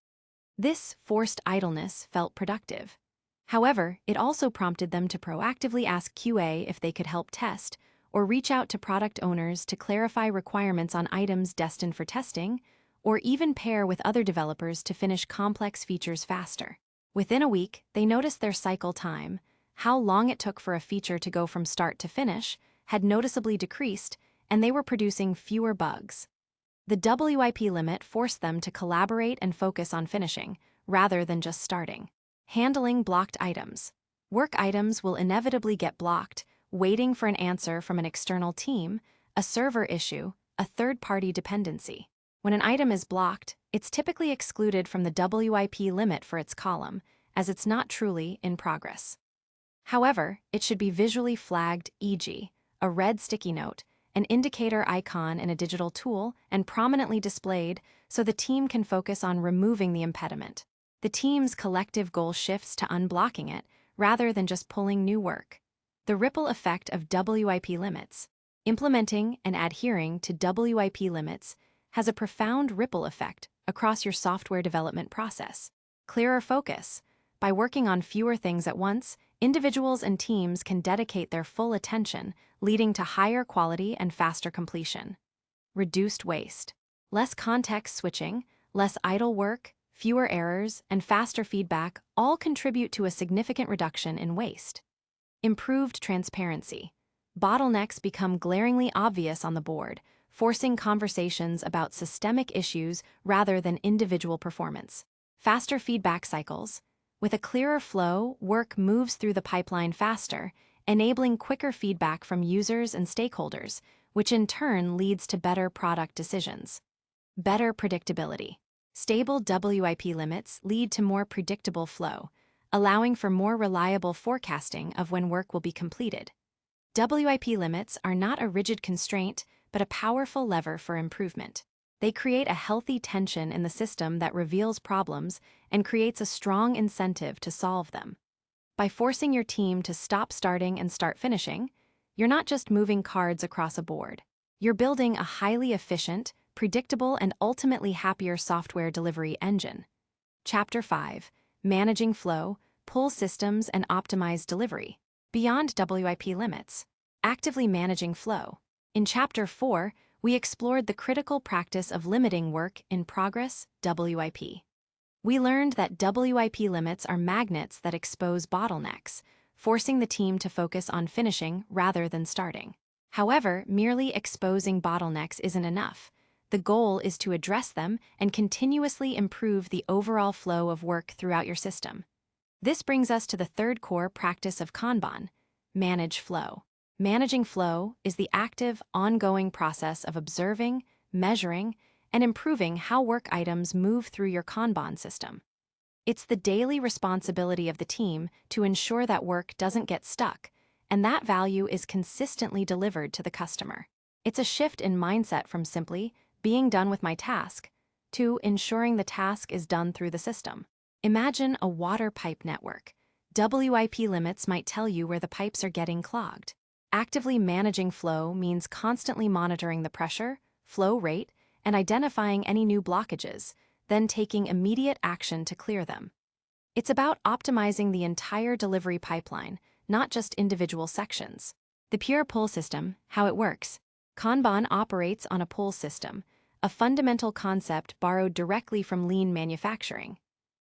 This forced idleness felt productive. However, it also prompted them to proactively ask QA if they could help test, or reach out to product owners to clarify requirements on items destined for testing, or even pair with other developers to finish complex features faster. Within a week, they noticed their cycle time, how long it took for a feature to go from start to finish, had noticeably decreased, and they were producing fewer bugs. The WIP limit forced them to collaborate and focus on finishing, rather than just starting. Handling blocked items. Work items will inevitably get blocked, waiting for an answer from an external team, a server issue, a third-party dependency. When an item is blocked, it's typically excluded from the WIP limit for its column, as it's not truly in progress. However, it should be visually flagged, e.g., a red sticky note, an indicator icon in a digital tool, and prominently displayed so the team can focus on removing the impediment. The team's collective goal shifts to unblocking it, rather than just pulling new work. The ripple effect of WIP limits. Implementing and adhering to WIP limits has a profound ripple effect across your software development process. Clearer focus. By working on fewer things at once, individuals and teams can dedicate their full attention, leading to higher quality and faster completion. reduced waste. Less context switching, less idle work, fewer errors, and faster feedback all contribute to a significant reduction in waste. Improved transparency. Bottlenecks become glaringly obvious on the board, forcing conversations about systemic issues rather than individual performance. Faster feedback cycles. With a clearer flow, work moves through the pipeline faster, enabling quicker feedback from users and stakeholders, which in turn leads to better product decisions. Better predictability. Stable WIP limits lead to more predictable flow, allowing for more reliable forecasting of when work will be completed. WIP limits are not a rigid constraint, but a powerful lever for improvement. They create a healthy tension in the system that reveals problems and creates a strong incentive to solve them. By forcing your team to stop starting and start finishing, you're not just moving cards across a board. You're building a highly efficient, predictable, and ultimately happier software delivery engine. Chapter 5: Managing Flow, Pull Systems, and Optimize Delivery. Beyond WIP limits. Actively managing flow. In Chapter 4, we explored the critical practice of limiting work in progress, WIP. We learned that WIP limits are magnets that expose bottlenecks, forcing the team to focus on finishing rather than starting. However, merely exposing bottlenecks isn't enough. The goal is to address them and continuously improve the overall flow of work throughout your system. This brings us to the third core practice of Kanban: manage flow. Managing flow is the active, ongoing process of observing, measuring, and improving how work items move through your Kanban system. It's the daily responsibility of the team to ensure that work doesn't get stuck, and that value is consistently delivered to the customer. It's a shift in mindset from simply being done with my task to ensuring the task is done through the system. Imagine a water pipe network. WIP limits might tell you where the pipes are getting clogged. Actively managing flow means constantly monitoring the pressure, flow rate, and identifying any new blockages, then taking immediate action to clear them. It's about optimizing the entire delivery pipeline, not just individual sections. The pure pull system, how it works. Kanban operates on a pull system, a fundamental concept borrowed directly from lean manufacturing.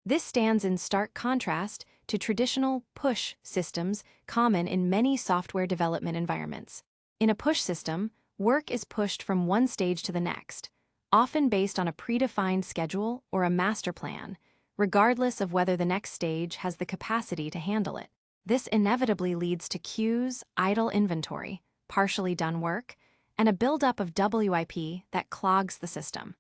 This stands in stark contrast to traditional push systems common in many software development environments. In a push system, work is pushed from one stage to the next, often based on a predefined schedule or a master plan, regardless of whether the next stage has the capacity to handle it. This inevitably leads to queues, idle inventory, partially done work, and a buildup of WIP that clogs the system.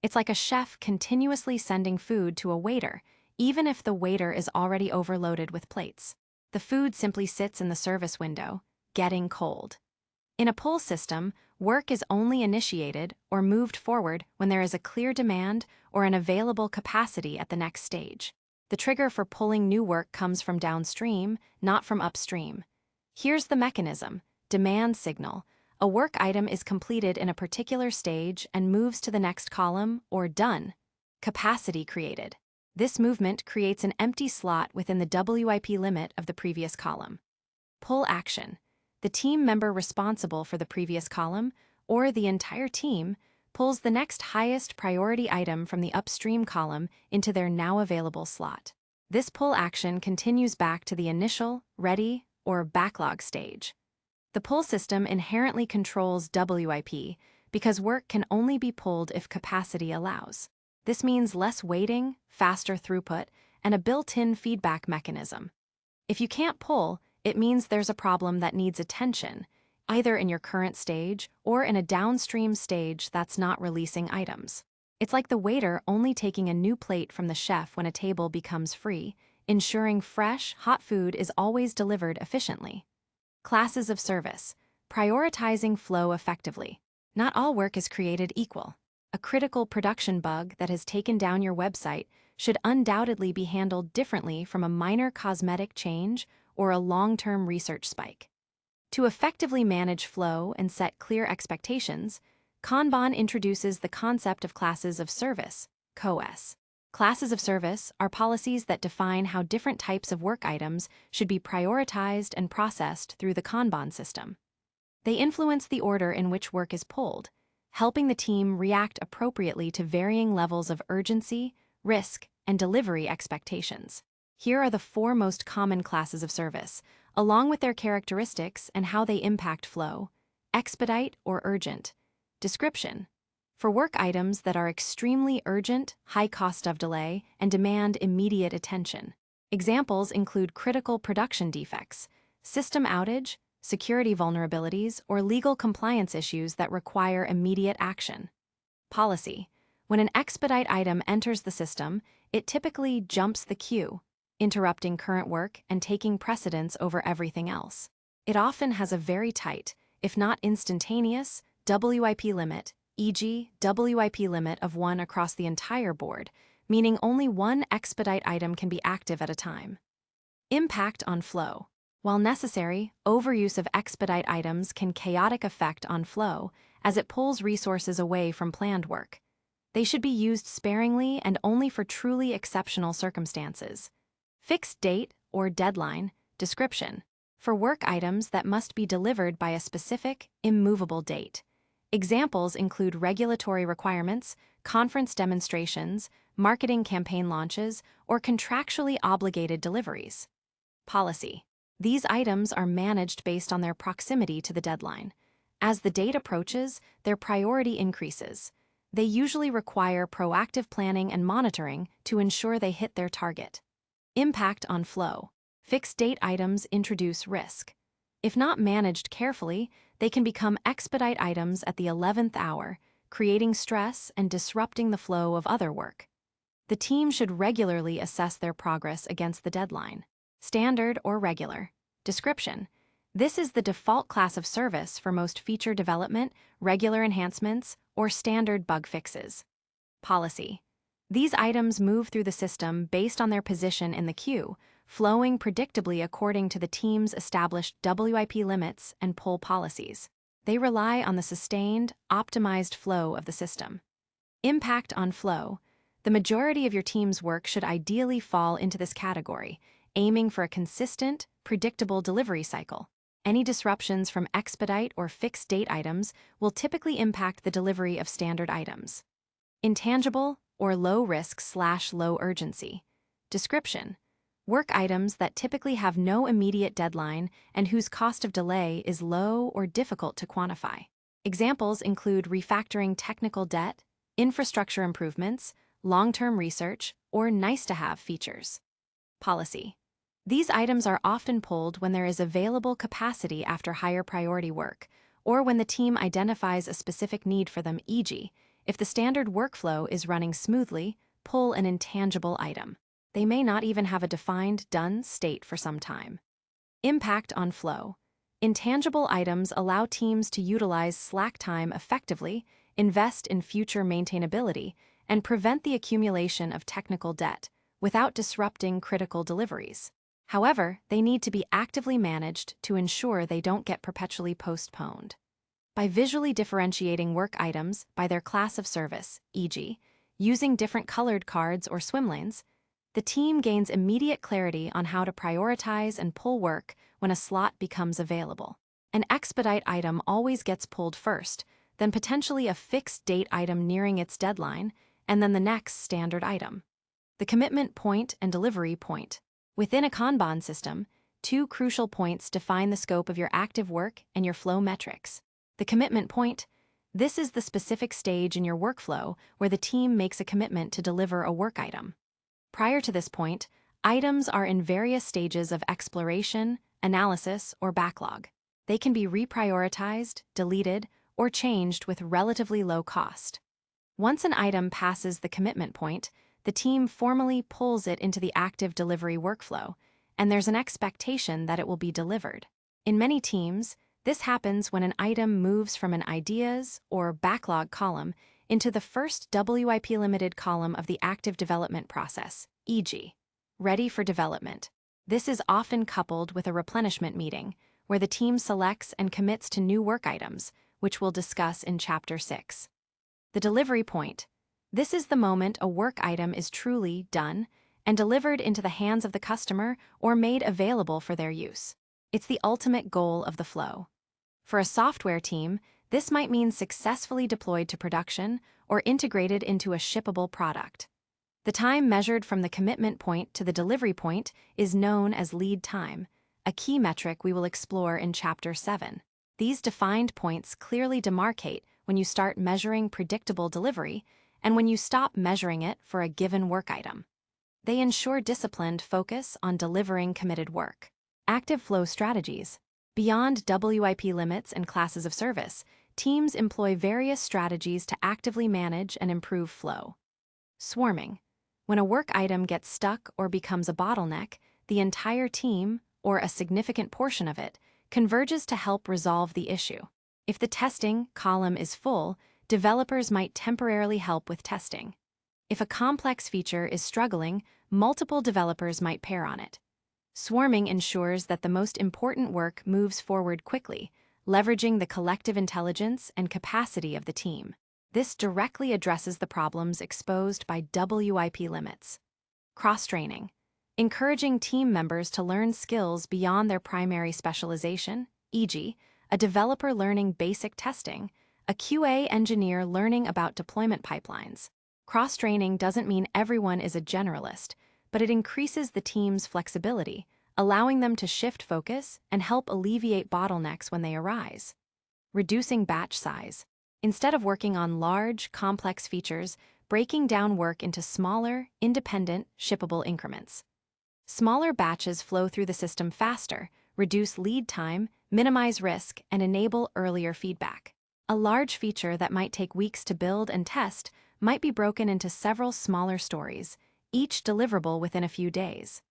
It's like a chef continuously sending food to a waiter, even if the waiter is already overloaded with plates. The food simply sits in the service window, getting cold. In a pull system, work is only initiated or moved forward when there is a clear demand or an available capacity at the next stage. The trigger for pulling new work comes from downstream, not from upstream. Here's the mechanism: demand signal. A work item is completed in a particular stage and moves to the next column, or done. Capacity created. This movement creates an empty slot within the WIP limit of the previous column. Pull action. The team member responsible for the previous column, or the entire team, pulls the next highest priority item from the upstream column into their now available slot. This pull action continues back to the initial, ready, or backlog stage. The pull system inherently controls WIP because work can only be pulled if capacity allows. This means less waiting, faster throughput, and a built-in feedback mechanism. If you can't pull, it means there's a problem that needs attention, either in your current stage or in a downstream stage that's not releasing items. It's like the waiter only taking a new plate from the chef when a table becomes free, ensuring fresh, hot food is always delivered efficiently. Classes of service. Prioritizing flow effectively. Not all work is created equal. A critical production bug that has taken down your website should undoubtedly be handled differently from a minor cosmetic change or a long-term research spike. To effectively manage flow and set clear expectations, Kanban introduces the concept of classes of service, COS. Classes of service are policies that define how different types of work items should be prioritized and processed through the Kanban system. They influence the order in which work is pulled, helping the team react appropriately to varying levels of urgency, risk, and delivery expectations. Here are the 4 most common classes of service, along with their characteristics and how they impact flow. Expedite or urgent. Description: for work items that are extremely urgent, high cost of delay, and demand immediate attention. Examples include critical production defects, system outage, security vulnerabilities, or legal compliance issues that require immediate action. Policy: when an expedite item enters the system, it typically jumps the queue, interrupting current work and taking precedence over everything else. It often has a very tight, if not instantaneous, WIP limit, e.g., WIP limit of 1 across the entire board, meaning only one expedite item can be active at a time. Impact on flow. While necessary, overuse of expedite items can chaotic effect on flow as it pulls resources away from planned work. They should be used sparingly and only for truly exceptional circumstances. Fixed date or deadline. Description: for work items that must be delivered by a specific, immovable date. Examples include regulatory requirements, conference demonstrations, marketing campaign launches, or contractually obligated deliveries. Policy: these items are managed based on their proximity to the deadline. As the date approaches, their priority increases. They usually require proactive planning and monitoring to ensure they hit their target. Impact on flow. Fixed date items introduce risk. If not managed carefully, they can become expedite items at the 11th hour, creating stress and disrupting the flow of other work. The team should regularly assess their progress against the deadline. Standard or regular. Description: this is the default class of service for most feature development, regular enhancements, or standard bug fixes. Policy: these items move through the system based on their position in the queue, flowing predictably according to the team's established WIP limits and pull policies. They rely on the sustained, optimized flow of the system. Impact on flow. The majority of your team's work should ideally fall into this category, aiming for a consistent, predictable delivery cycle. Any disruptions from expedite or fixed date items will typically impact the delivery of standard items. Intangible or low risk/low urgency. Description: work items that typically have no immediate deadline and whose cost of delay is low or difficult to quantify. Examples include refactoring technical debt, infrastructure improvements, long-term research, or nice-to-have features. Policy: these items are often pulled when there is available capacity after higher priority work, or when the team identifies a specific need for them, e.g., if the standard workflow is running smoothly, pull an intangible item. They may not even have a defined done state for some time. Impact on flow. Intangible items allow teams to utilize slack time effectively, invest in future maintainability, and prevent the accumulation of technical debt without disrupting critical deliveries. However, they need to be actively managed to ensure they don't get perpetually postponed. By visually differentiating work items by their class of service, e.g., using different colored cards or swim lanes, the team gains immediate clarity on how to prioritize and pull work when a slot becomes available. An expedite item always gets pulled first, then potentially a fixed date item nearing its deadline, and then the next standard item. The commitment point and delivery point. Within a Kanban system, 2 crucial points define the scope of your active work and your flow metrics. The commitment point. This is the specific stage in your workflow where the team makes a commitment to deliver a work item. Prior to this point, items are in various stages of exploration, analysis, or backlog. They can be reprioritized, deleted, or changed with relatively low cost. Once an item passes the commitment point, the team formally pulls it into the active delivery workflow, and there's an expectation that it will be delivered. In many teams, this happens when an item moves from an ideas or backlog column into the first WIP limited column of the active development process, e.g., ready for development. This is often coupled with a replenishment meeting, where the team selects and commits to new work items, which we'll discuss in Chapter 6. The delivery point. This is the moment a work item is truly done and delivered into the hands of the customer or made available for their use. It's the ultimate goal of the flow. For a software team, This might mean successfully deployed to production or integrated into a shippable product. The time measured from the commitment point to the delivery point is known as lead time, a key metric we will explore in Chapter 7. These defined points clearly demarcate when you start measuring predictable delivery and when you stop measuring it for a given work item. They ensure disciplined focus on delivering committed work. Active flow strategies. Beyond WIP limits and classes of service, teams employ various strategies to actively manage and improve flow. Swarming. When a work item gets stuck or becomes a bottleneck, the entire team, or a significant portion of it, converges to help resolve the issue. If the testing column is full, developers might temporarily help with testing. If a complex feature is struggling, multiple developers might pair on it. Swarming ensures that the most important work moves forward quickly, leveraging the collective intelligence and capacity of the team. This directly addresses the problems exposed by WIP limits. Cross-training. Encouraging team members to learn skills beyond their primary specialization, e.g., a developer learning basic testing, a QA engineer learning about deployment pipelines. Cross-training doesn't mean everyone is a generalist, but it increases the team's flexibility, allowing them to shift focus and help alleviate bottlenecks when they arise. Reducing batch size. Instead of working on large, complex features, breaking down work into smaller, independent, shippable increments. Smaller batches flow through the system faster, reduce lead time, minimize risk, and enable earlier feedback. A large feature that might take weeks to build and test might be broken into several smaller stories, each deliverable within a few days.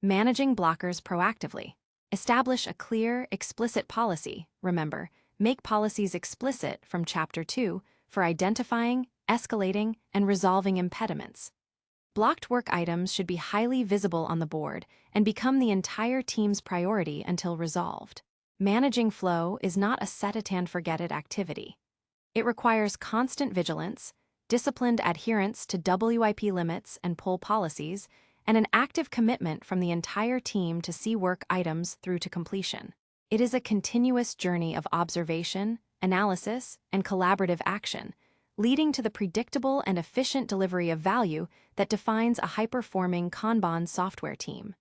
Managing blockers proactively. Establish a clear, explicit policy. Remember, make policies explicit from Chapter 2 for identifying, escalating, and resolving impediments. Blocked work items should be highly visible on the board and become the entire team's priority until resolved. Managing flow is not a set-it-and-forget-it activity. It requires constant vigilance, disciplined adherence to WIP limits and pull policies, and an active commitment from the entire team to see work items through to completion. It is a continuous journey of observation, analysis, and collaborative action, leading to the predictable and efficient delivery of value that defines a high-performing Kanban software team.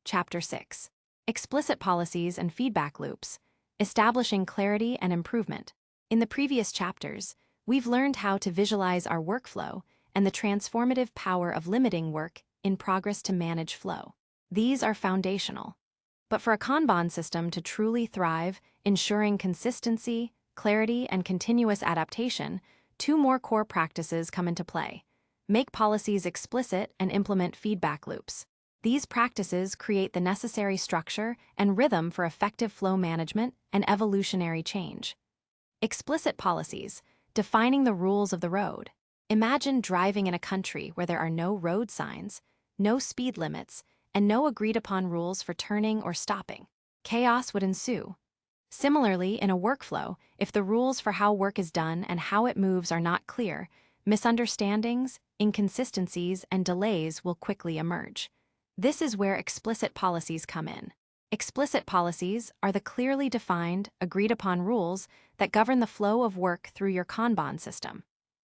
Chapter 6. Explicit policies and feedback loops, establishing clarity and improvement. In the previous chapters, we've learned how to visualize our workflow and the transformative power of limiting work in progress to manage flow. These are foundational. But for a Kanban system to truly thrive, ensuring consistency, clarity, and continuous adaptation, two more core practices come into play. Make policies explicit and implement feedback loops. These practices create the necessary structure and rhythm for effective flow management and evolutionary change. Explicit policies, defining the rules of the road. Imagine driving in a country where there are no road signs, no speed limits, and no agreed-upon rules for turning or stopping. Chaos would ensue. Similarly, in a workflow, if the rules for how work is done and how it moves are not clear, misunderstandings, inconsistencies, and delays will quickly emerge. This is where explicit policies come in. Explicit policies are the clearly defined, agreed-upon rules that govern the flow of work through your Kanban system.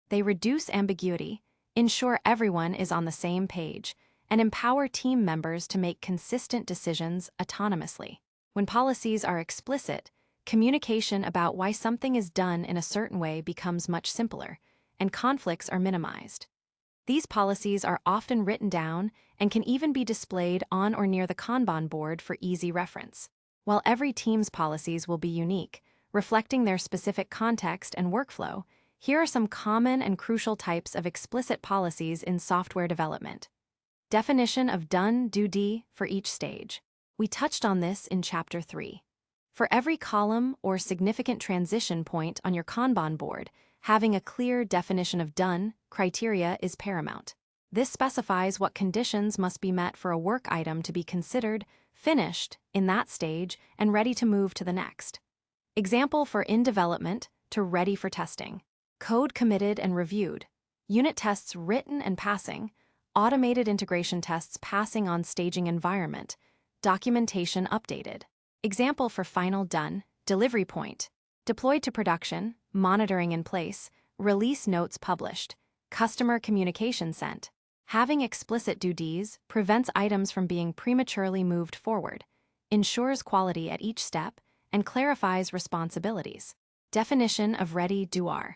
They reduce ambiguity, ensure everyone is on the same page, and empower team members to make consistent decisions autonomously. When policies are explicit, communication about why something is done in a certain way becomes much simpler, and conflicts are minimized. These policies are often written down and can even be displayed on or near the Kanban board for easy reference. While every team's policies will be unique, reflecting their specific context and workflow, here are some common and crucial types of explicit policies in software development. Definition of done, do for each stage. We touched on this in Chapter 3. For every column or significant transition point on your Kanban board, having a clear definition of done criteria is paramount. This specifies what conditions must be met for a work item to be considered finished in that stage and ready to move to the next. Example for in development to ready for testing. Code committed and reviewed. Unit tests written and passing. Automated integration tests passing on staging environment. Documentation updated. Example for final done, delivery point. Deployed to production, monitoring in place, release notes published, customer communication sent. Having explicit duties prevents items from being prematurely moved forward, ensures quality at each step, and clarifies responsibilities. Definition of ready DUAR.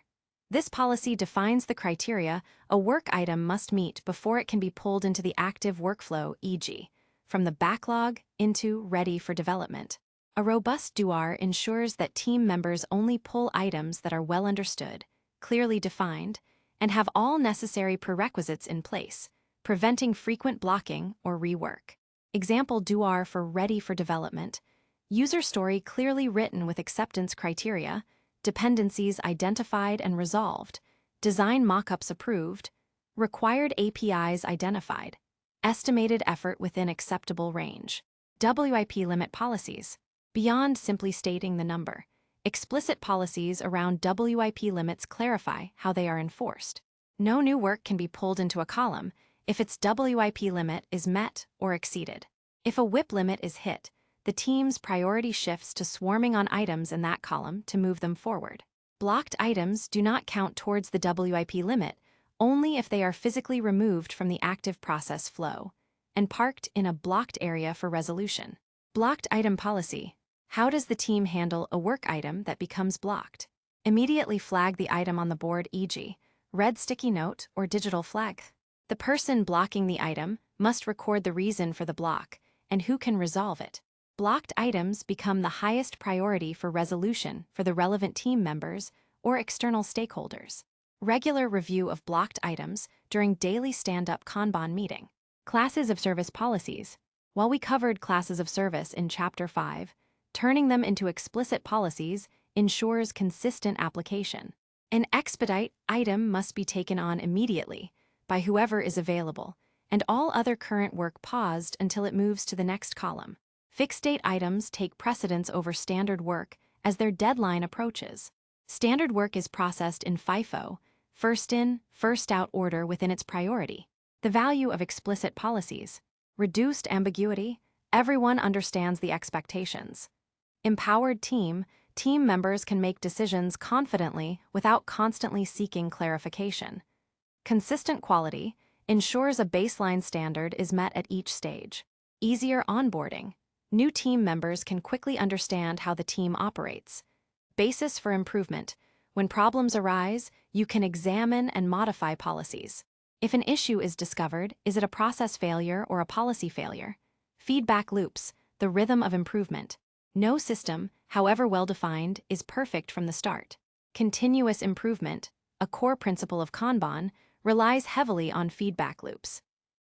This policy defines the criteria a work item must meet before it can be pulled into the active workflow, e.g., from the backlog into ready for development. A robust DUAR ensures that team members only pull items that are well understood, clearly defined, and have all necessary prerequisites in place, preventing frequent blocking or rework. Example DUAR for ready for development. User story clearly written with acceptance criteria, dependencies identified and resolved, design mockups approved, required APIs identified, estimated effort within acceptable range. WIP limit policies. Beyond simply stating the number, explicit policies around WIP limits clarify how they are enforced. No new work can be pulled into a column if its WIP limit is met or exceeded. If a WIP limit is hit, the team's priority shifts to swarming on items in that column to move them forward. Blocked items do not count towards the WIP limit only if they are physically removed from the active process flow and parked in a blocked area for resolution. Blocked item policy. How does the team handle a work item that becomes blocked? Immediately flag the item on the board, e.g., red sticky note or digital flag. The person blocking the item must record the reason for the block and who can resolve it. Blocked items become the highest priority for resolution for the relevant team members or external stakeholders. Regular review of blocked items during daily stand-up Kanban meeting. Classes of service policies. While we covered classes of service in Chapter 5, turning them into explicit policies ensures consistent application. An expedite item must be taken on immediately by whoever is available, and all other current work paused until it moves to the next column. Fixed date items take precedence over standard work as their deadline approaches. Standard work is processed in FIFO, first in, first out order within its priority. The value of explicit policies. Reduced ambiguity. Everyone understands the expectations. Empowered team members can make decisions confidently without constantly seeking clarification. Consistent quality ensures a baseline standard is met at each stage. Easier onboarding. New team members can quickly understand how the team operates. Basis for improvement. When problems arise, you can examine and modify policies. If an issue is discovered, is it a process failure or a policy failure? Feedback loops, the rhythm of improvement. No system, however well-defined, is perfect from the start. Continuous improvement, a core principle of Kanban, relies heavily on feedback loops.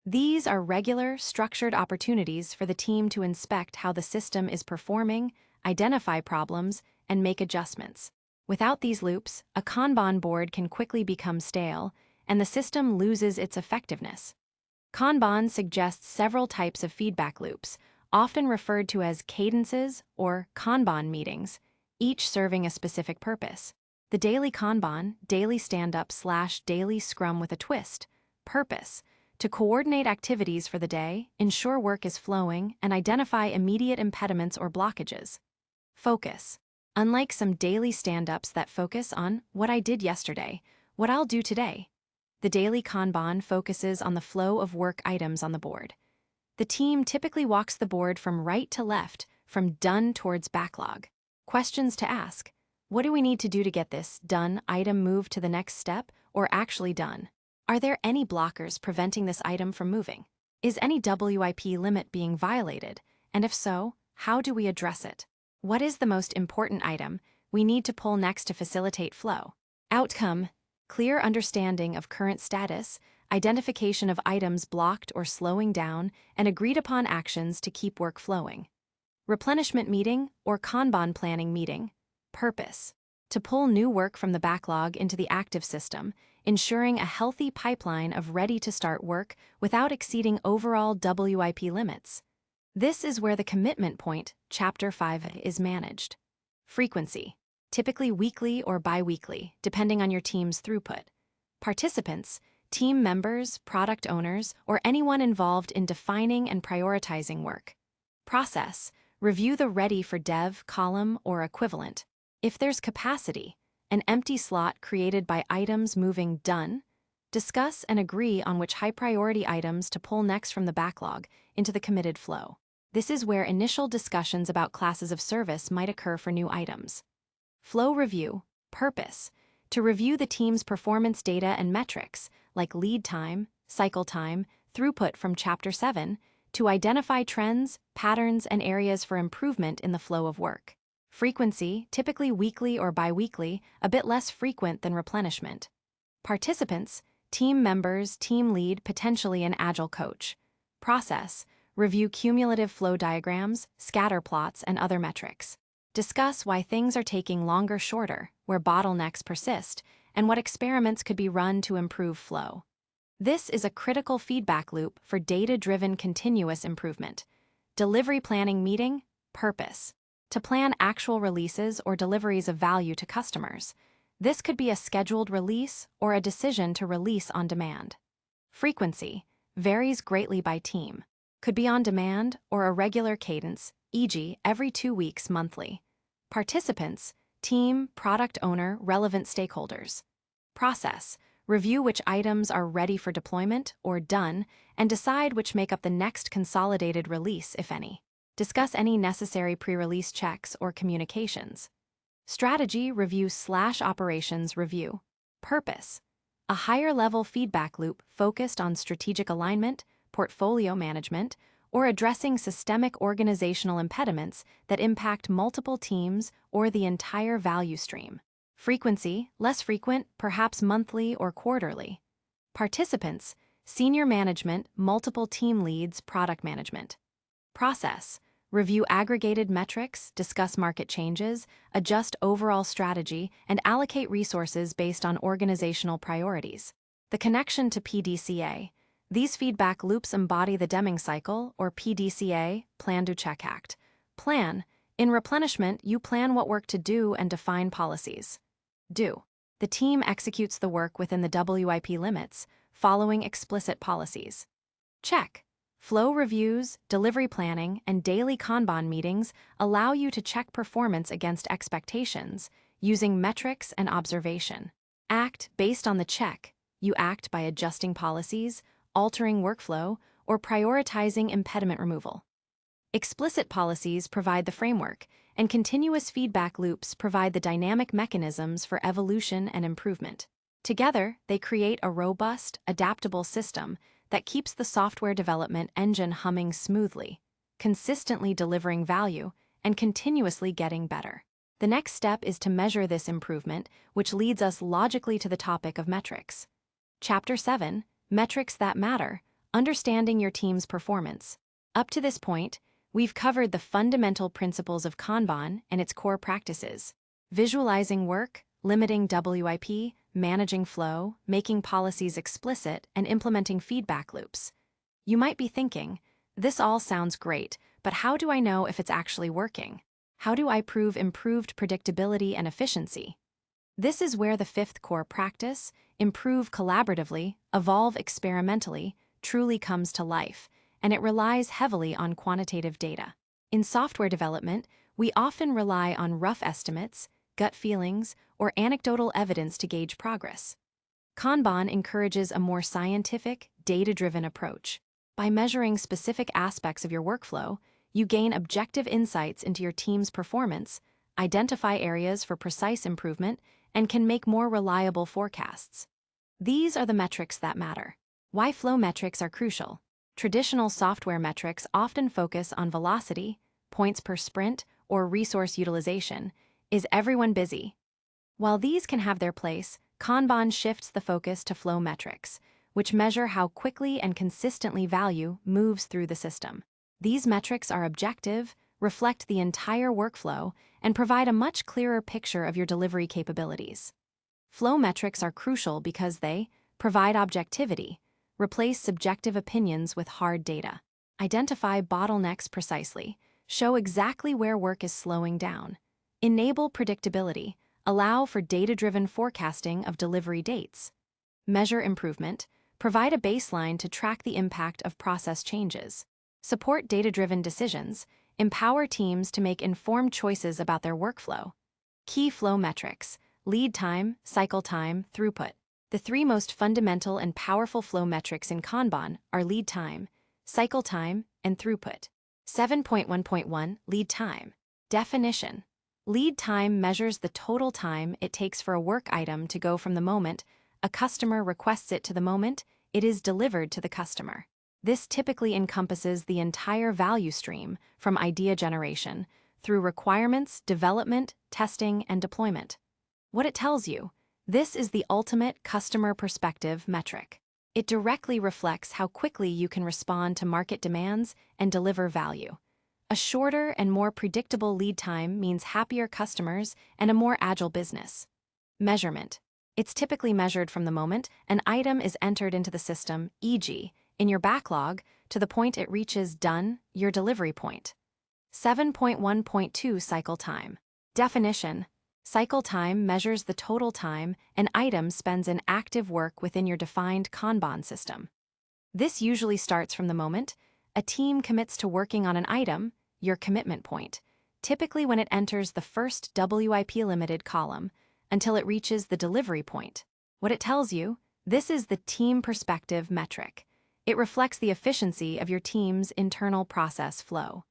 These are regular, structured opportunities for the team to inspect how the system is performing, identify problems, and make adjustments. Without these loops, a Kanban board can quickly become stale, and the system loses its effectiveness. Kanban suggests several types of feedback loops, often referred to as cadences or Kanban meetings, each serving a specific purpose. The daily Kanban, daily stand-up/daily scrum with a twist. Purpose: to coordinate activities for the day, ensure work is flowing, and identify immediate impediments or blockages. Focus: unlike some daily stand-ups that focus on what I did yesterday, what I'll do today, the daily Kanban focuses on the flow of work items on the board. The team typically walks the board from right to left, from done towards backlog. Questions to ask: what do we need to do to get this done item moved to the next step or actually done? Are there any blockers preventing this item from moving? Is any WIP limit being violated? And if so, how do we address it? What is the most important item we need to pull next to facilitate flow? Outcome: clear understanding of current status, identification of items blocked or slowing down, and agreed-upon actions to keep work flowing. Replenishment meeting or Kanban planning meeting. Purpose: to pull new work from the backlog into the active system, ensuring a healthy pipeline of ready-to-start work without exceeding overall WIP limits. This is where the commitment point, Chapter 5, is managed. Frequency: typically weekly or bi-weekly, depending on your team's throughput. Participants: team members, product owners, or anyone involved in defining and prioritizing work. Process: review the ready for dev column or equivalent. If there's capacity, an empty slot created by items moving done. Discuss and agree on which high-priority items to pull next from the backlog into the committed flow. This is where initial discussions about classes of service might occur for new items. Flow review, purpose, to review the team's performance data and metrics, like lead time, cycle time, throughput from Chapter 7, to identify trends, patterns, and areas for improvement in the flow of work. Frequency, typically weekly or bi-weekly, a bit less frequent than replenishment. Participants, team members, team lead, potentially an Agile coach. Process, review cumulative flow diagrams, scatter plots, and other metrics. Discuss why things are taking longer shorter, where bottlenecks persist, and what experiments could be run to improve flow. This is a critical feedback loop for data-driven continuous improvement. Delivery planning meeting, purpose, to plan actual releases or deliveries of value to customers. This could be a scheduled release or a decision to release on demand. Frequency varies greatly by team. Could be on demand or a regular cadence, e.g., every 2 weeks monthly. Participants, team, product owner, relevant stakeholders. Process, review which items are ready for deployment or done, and decide which make up the next consolidated release, if any. Discuss any necessary pre-release checks or communications. Strategy review/operations review. Purpose, a higher-level feedback loop focused on strategic alignment, portfolio management, or addressing systemic organizational impediments that impact multiple teams or the entire value stream. Frequency, less frequent, perhaps monthly or quarterly. Participants, senior management, multiple team leads, product management. Process, review aggregated metrics, discuss market changes, adjust overall strategy, and allocate resources based on organizational priorities. The connection to PDCA. These feedback loops embody the Deming cycle, or PDCA, Plan, Do, Check, Act. Plan. In replenishment, you plan what work to do and define policies. Do. The team executes the work within the WIP limits, following explicit policies. Check. Flow reviews, delivery planning, and daily Kanban meetings allow you to check performance against expectations, using metrics and observation. Act. Based on the check, you act by adjusting policies, altering workflow, or prioritizing impediment removal. Explicit policies provide the framework, and continuous feedback loops provide the dynamic mechanisms for evolution and improvement. Together, they create a robust, adaptable system that keeps the software development engine humming smoothly, consistently delivering value, and continuously getting better. The next step is to measure this improvement, which leads us logically to the topic of metrics. Chapter 7, Metrics That Matter, Understanding Your Team's Performance. Up to this point, we've covered the fundamental principles of Kanban and its core practices: visualizing work, limiting WIP, managing flow, making policies explicit, and implementing feedback loops. You might be thinking, this all sounds great, but how do I know if it's actually working? How do I prove improved predictability and efficiency? This is where the fifth core practice, improve collaboratively, evolve experimentally, truly comes to life, and it relies heavily on quantitative data. In software development, we often rely on rough estimates, gut feelings, or anecdotal evidence to gauge progress. Kanban encourages a more scientific, data-driven approach. By measuring specific aspects of your workflow, you gain objective insights into your team's performance, identify areas for precise improvement, and can make more reliable forecasts. These are the metrics that matter. Why flow metrics are crucial. Traditional software metrics often focus on velocity, points per sprint, or resource utilization. Is everyone busy? While these can have their place, Kanban shifts the focus to flow metrics, which measure how quickly and consistently value moves through the system. These metrics are objective, reflect the entire workflow, and provide a much clearer picture of your delivery capabilities. Flow metrics are crucial because they provide objectivity, replace subjective opinions with hard data, identify bottlenecks precisely, show exactly where work is slowing down, enable predictability, allow for data-driven forecasting of delivery dates, measure improvement, provide a baseline to track the impact of process changes, support data-driven decisions, empower teams to make informed choices about their workflow. Key flow metrics: lead time, cycle time, throughput. The three most fundamental and powerful flow metrics in Kanban are lead time, cycle time, and throughput. 7.1.1 Lead time. Definition. Lead time measures the total time it takes for a work item to go from the moment a customer requests it to the moment it is delivered to the customer. This typically encompasses the entire value stream from idea generation through requirements, development, testing, and deployment. What it tells you: this is the ultimate customer perspective metric. It directly reflects how quickly you can respond to market demands and deliver value. A shorter and more predictable lead time means happier customers and a more agile business. Measurement. It's typically measured from the moment an item is entered into the system, e.g., in your backlog, to the point it reaches done, your delivery point. 7.1.2 Cycle time. Definition. Cycle time measures the total time an item spends in active work within your defined Kanban system. This usually starts from the moment a team commits to working on an item, your commitment point, typically when it enters the first WIP limited column, until it reaches the delivery point. What it tells you: this is the team perspective metric. It reflects the efficiency of your team's internal process flow.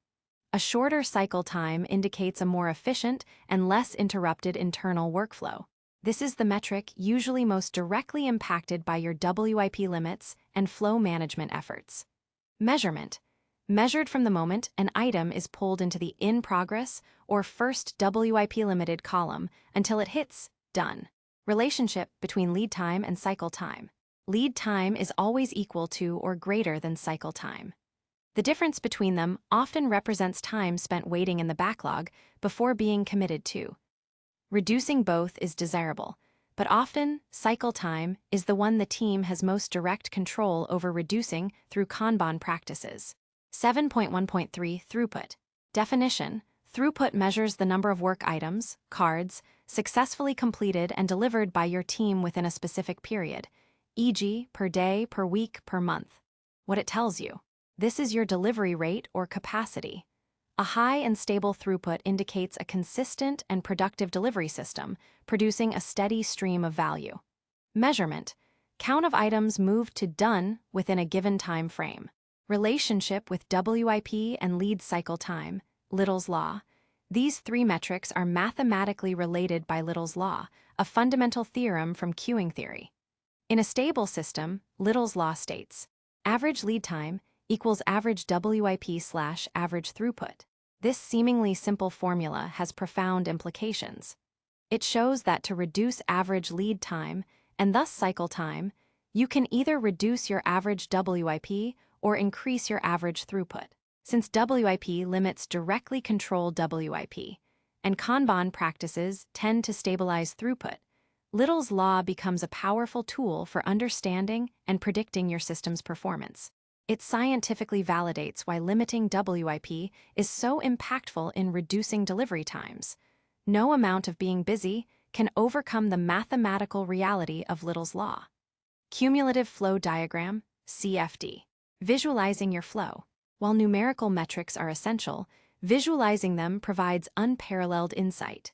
A shorter cycle time indicates a more efficient and less interrupted internal workflow. This is the metric usually most directly impacted by your WIP limits and flow management efforts. Measurement. Measured from the moment an item is pulled into the in progress or first WIP limited column until it hits done. Relationship between lead time and cycle time. Lead time is always equal to or greater than cycle time. The difference between them often represents time spent waiting in the backlog before being committed to. Reducing both is desirable, but often cycle time is the one the team has most direct control over reducing through Kanban practices. 7.1.3 Throughput. Definition. Throughput measures the number of work items, cards, successfully completed and delivered by your team within a specific period, e.g., per day, per week, per month. What it tells you: this is your delivery rate or capacity. A high and stable throughput indicates a consistent and productive delivery system, producing a steady stream of value. Measurement. Count of items moved to done within a given time frame. Relationship with WIP and lead cycle time, Little's Law. These three metrics are mathematically related by Little's Law, a fundamental theorem from queuing theory. In a stable system, Little's Law states, average lead time equals average WIP/average throughput. This seemingly simple formula has profound implications. It shows that to reduce average lead time, and thus cycle time, you can either reduce your average WIP or increase your average throughput. Since WIP limits directly control WIP, and Kanban practices tend to stabilize throughput, Little's Law becomes a powerful tool for understanding and predicting your system's performance. It scientifically validates why limiting WIP is so impactful in reducing delivery times. No amount of being busy can overcome the mathematical reality of Little's Law. Cumulative Flow Diagram, CFD. Visualizing your flow. While numerical metrics are essential, visualizing them provides unparalleled insight.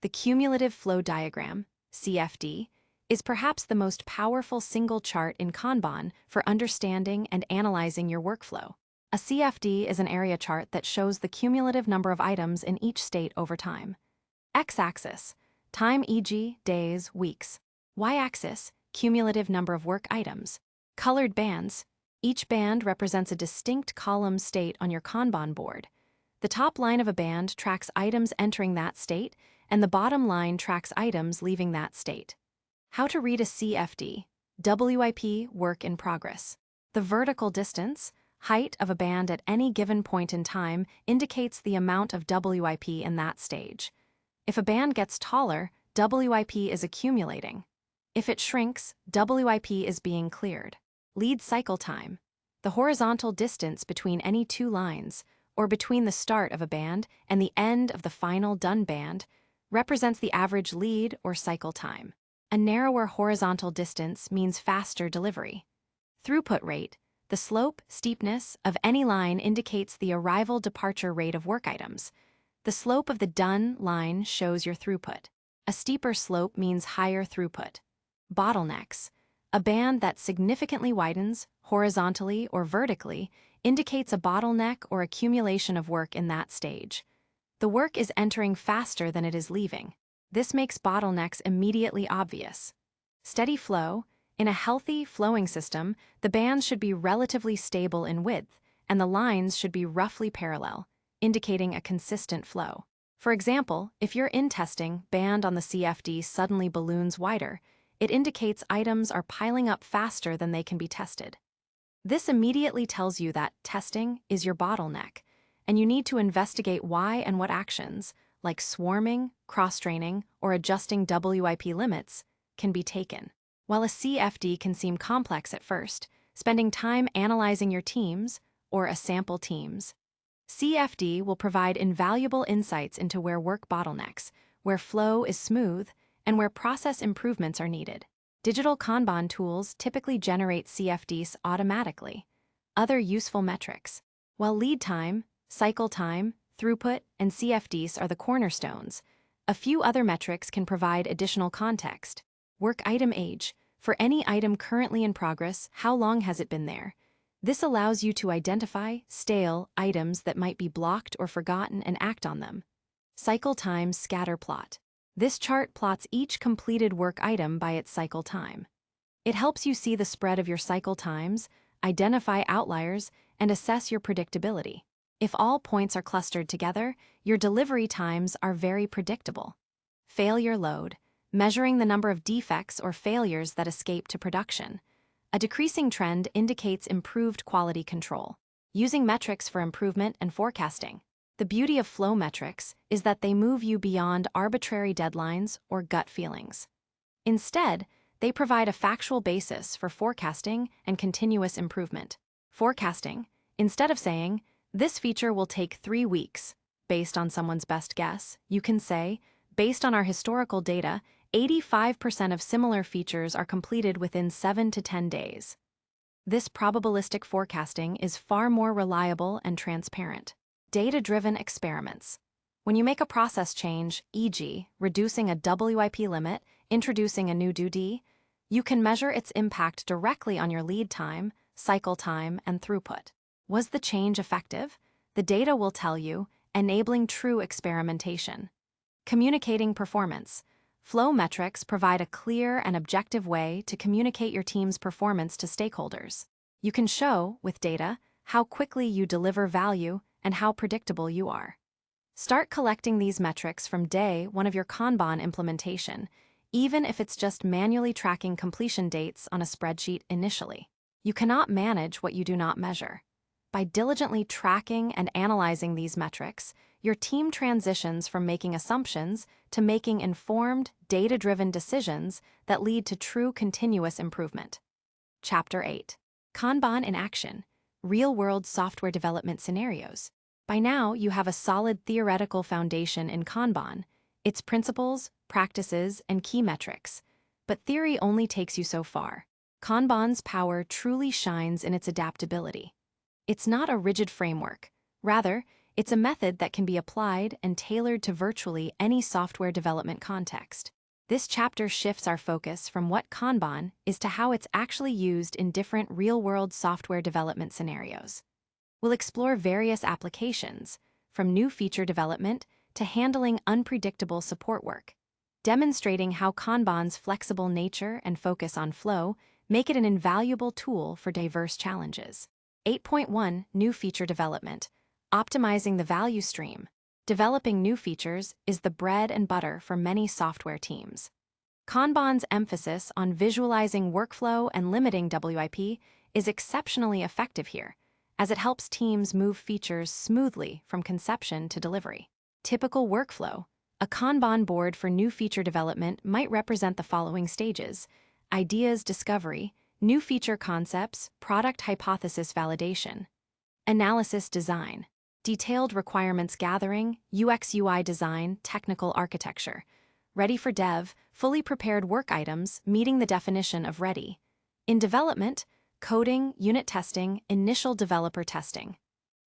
The Cumulative Flow Diagram, CFD, is perhaps the most powerful single chart in Kanban for understanding and analyzing your workflow. A CFD is an area chart that shows the cumulative number of items in each state over time. X-axis, time, e.g., days, weeks. Y-axis, cumulative number of work items. Colored bands. Each band represents a distinct column state on your Kanban board. The top line of a band tracks items entering that state, and the bottom line tracks items leaving that state. How to read a CFD. WIP, work in progress. The vertical distance, height of a band at any given point in time, indicates the amount of WIP in that stage. If a band gets taller, WIP is accumulating. If it shrinks, WIP is being cleared. Lead cycle time. The horizontal distance between any two lines, or between the start of a band and the end of the final done band, represents the average lead or cycle time. A narrower horizontal distance means faster delivery. Throughput rate. The slope, steepness of any line indicates the arrival-departure rate of work items. The slope of the done line shows your throughput. A steeper slope means higher throughput. Bottlenecks. A band that significantly widens, horizontally or vertically, indicates a bottleneck or accumulation of work in that stage. The work is entering faster than it is leaving. This makes bottlenecks immediately obvious. Steady flow. In a healthy, flowing system, the bands should be relatively stable in width, and the lines should be roughly parallel, indicating a consistent flow. For example, if your in-testing band on the CFD suddenly balloons wider, it indicates items are piling up faster than they can be tested. This immediately tells you that testing is your bottleneck, and you need to investigate why and what actions, like swarming, cross-training, or adjusting WIP limits, can be taken. While a CFD can seem complex at first, spending time analyzing your teams, or a sample teams, CFD will provide invaluable insights into where work bottlenecks, where flow is smooth, and where process improvements are needed. Digital Kanban tools typically generate CFDs automatically. Other useful metrics. While lead time, cycle time, throughput, and CFDs are the cornerstones, a few other metrics can provide additional context. Work item age. For any item currently in progress, how long has it been there? This allows you to identify stale items that might be blocked or forgotten and act on them. Cycle time scatter plot. This chart plots each completed work item by its cycle time. It helps you see the spread of your cycle times, identify outliers, and assess your predictability. If all points are clustered together, your delivery times are very predictable. Failure load. Measuring the number of defects or failures that escape to production. A decreasing trend indicates improved quality control. Using metrics for improvement and forecasting. The beauty of flow metrics is that they move you beyond arbitrary deadlines or gut feelings. Instead, they provide a factual basis for forecasting and continuous improvement. Forecasting. Instead of saying, "This feature will take 3 weeks," based on someone's best guess, you can say, "Based on our historical data, 85% of similar features are completed within 7 to 10 days. This probabilistic forecasting is far more reliable and transparent. Data-driven experiments. When you make a process change, e.g., reducing a WIP limit, introducing a new duty, you can measure its impact directly on your lead time, cycle time, and throughput. Was the change effective? The data will tell you, enabling true experimentation. Communicating performance. Flow metrics provide a clear and objective way to communicate your team's performance to stakeholders. You can show, with data, how quickly you deliver value and how predictable you are. Start collecting these metrics from day one of your Kanban implementation, even if it's just manually tracking completion dates on a spreadsheet initially. You cannot manage what you do not measure. By diligently tracking and analyzing these metrics, your team transitions from making assumptions to making informed, data-driven decisions that lead to true continuous improvement. Chapter 8. Kanban in Action. Real-world software development scenarios. By now, you have a solid theoretical foundation in Kanban, its principles, practices, and key metrics. But theory only takes you so far. Kanban's power truly shines in its adaptability. It's not a rigid framework. Rather, it's a method that can be applied and tailored to virtually any software development context. This chapter shifts our focus from what Kanban is to how it's actually used in different real-world software development scenarios. We'll explore various applications, from new feature development to handling unpredictable support work, demonstrating how Kanban's flexible nature and focus on flow make it an invaluable tool for diverse challenges. 8.1 New Feature Development. Optimizing the value stream. Developing new features is the bread and butter for many software teams. Kanban's emphasis on visualizing workflow and limiting WIP is exceptionally effective here, as it helps teams move features smoothly from conception to delivery. Typical workflow. A Kanban board for new feature development might represent the following stages: ideas discovery, new feature concepts, product hypothesis validation, analysis design, detailed requirements gathering, UX/UI design, technical architecture, ready for dev, fully prepared work items meeting the definition of ready. In development, coding, unit testing, initial developer testing,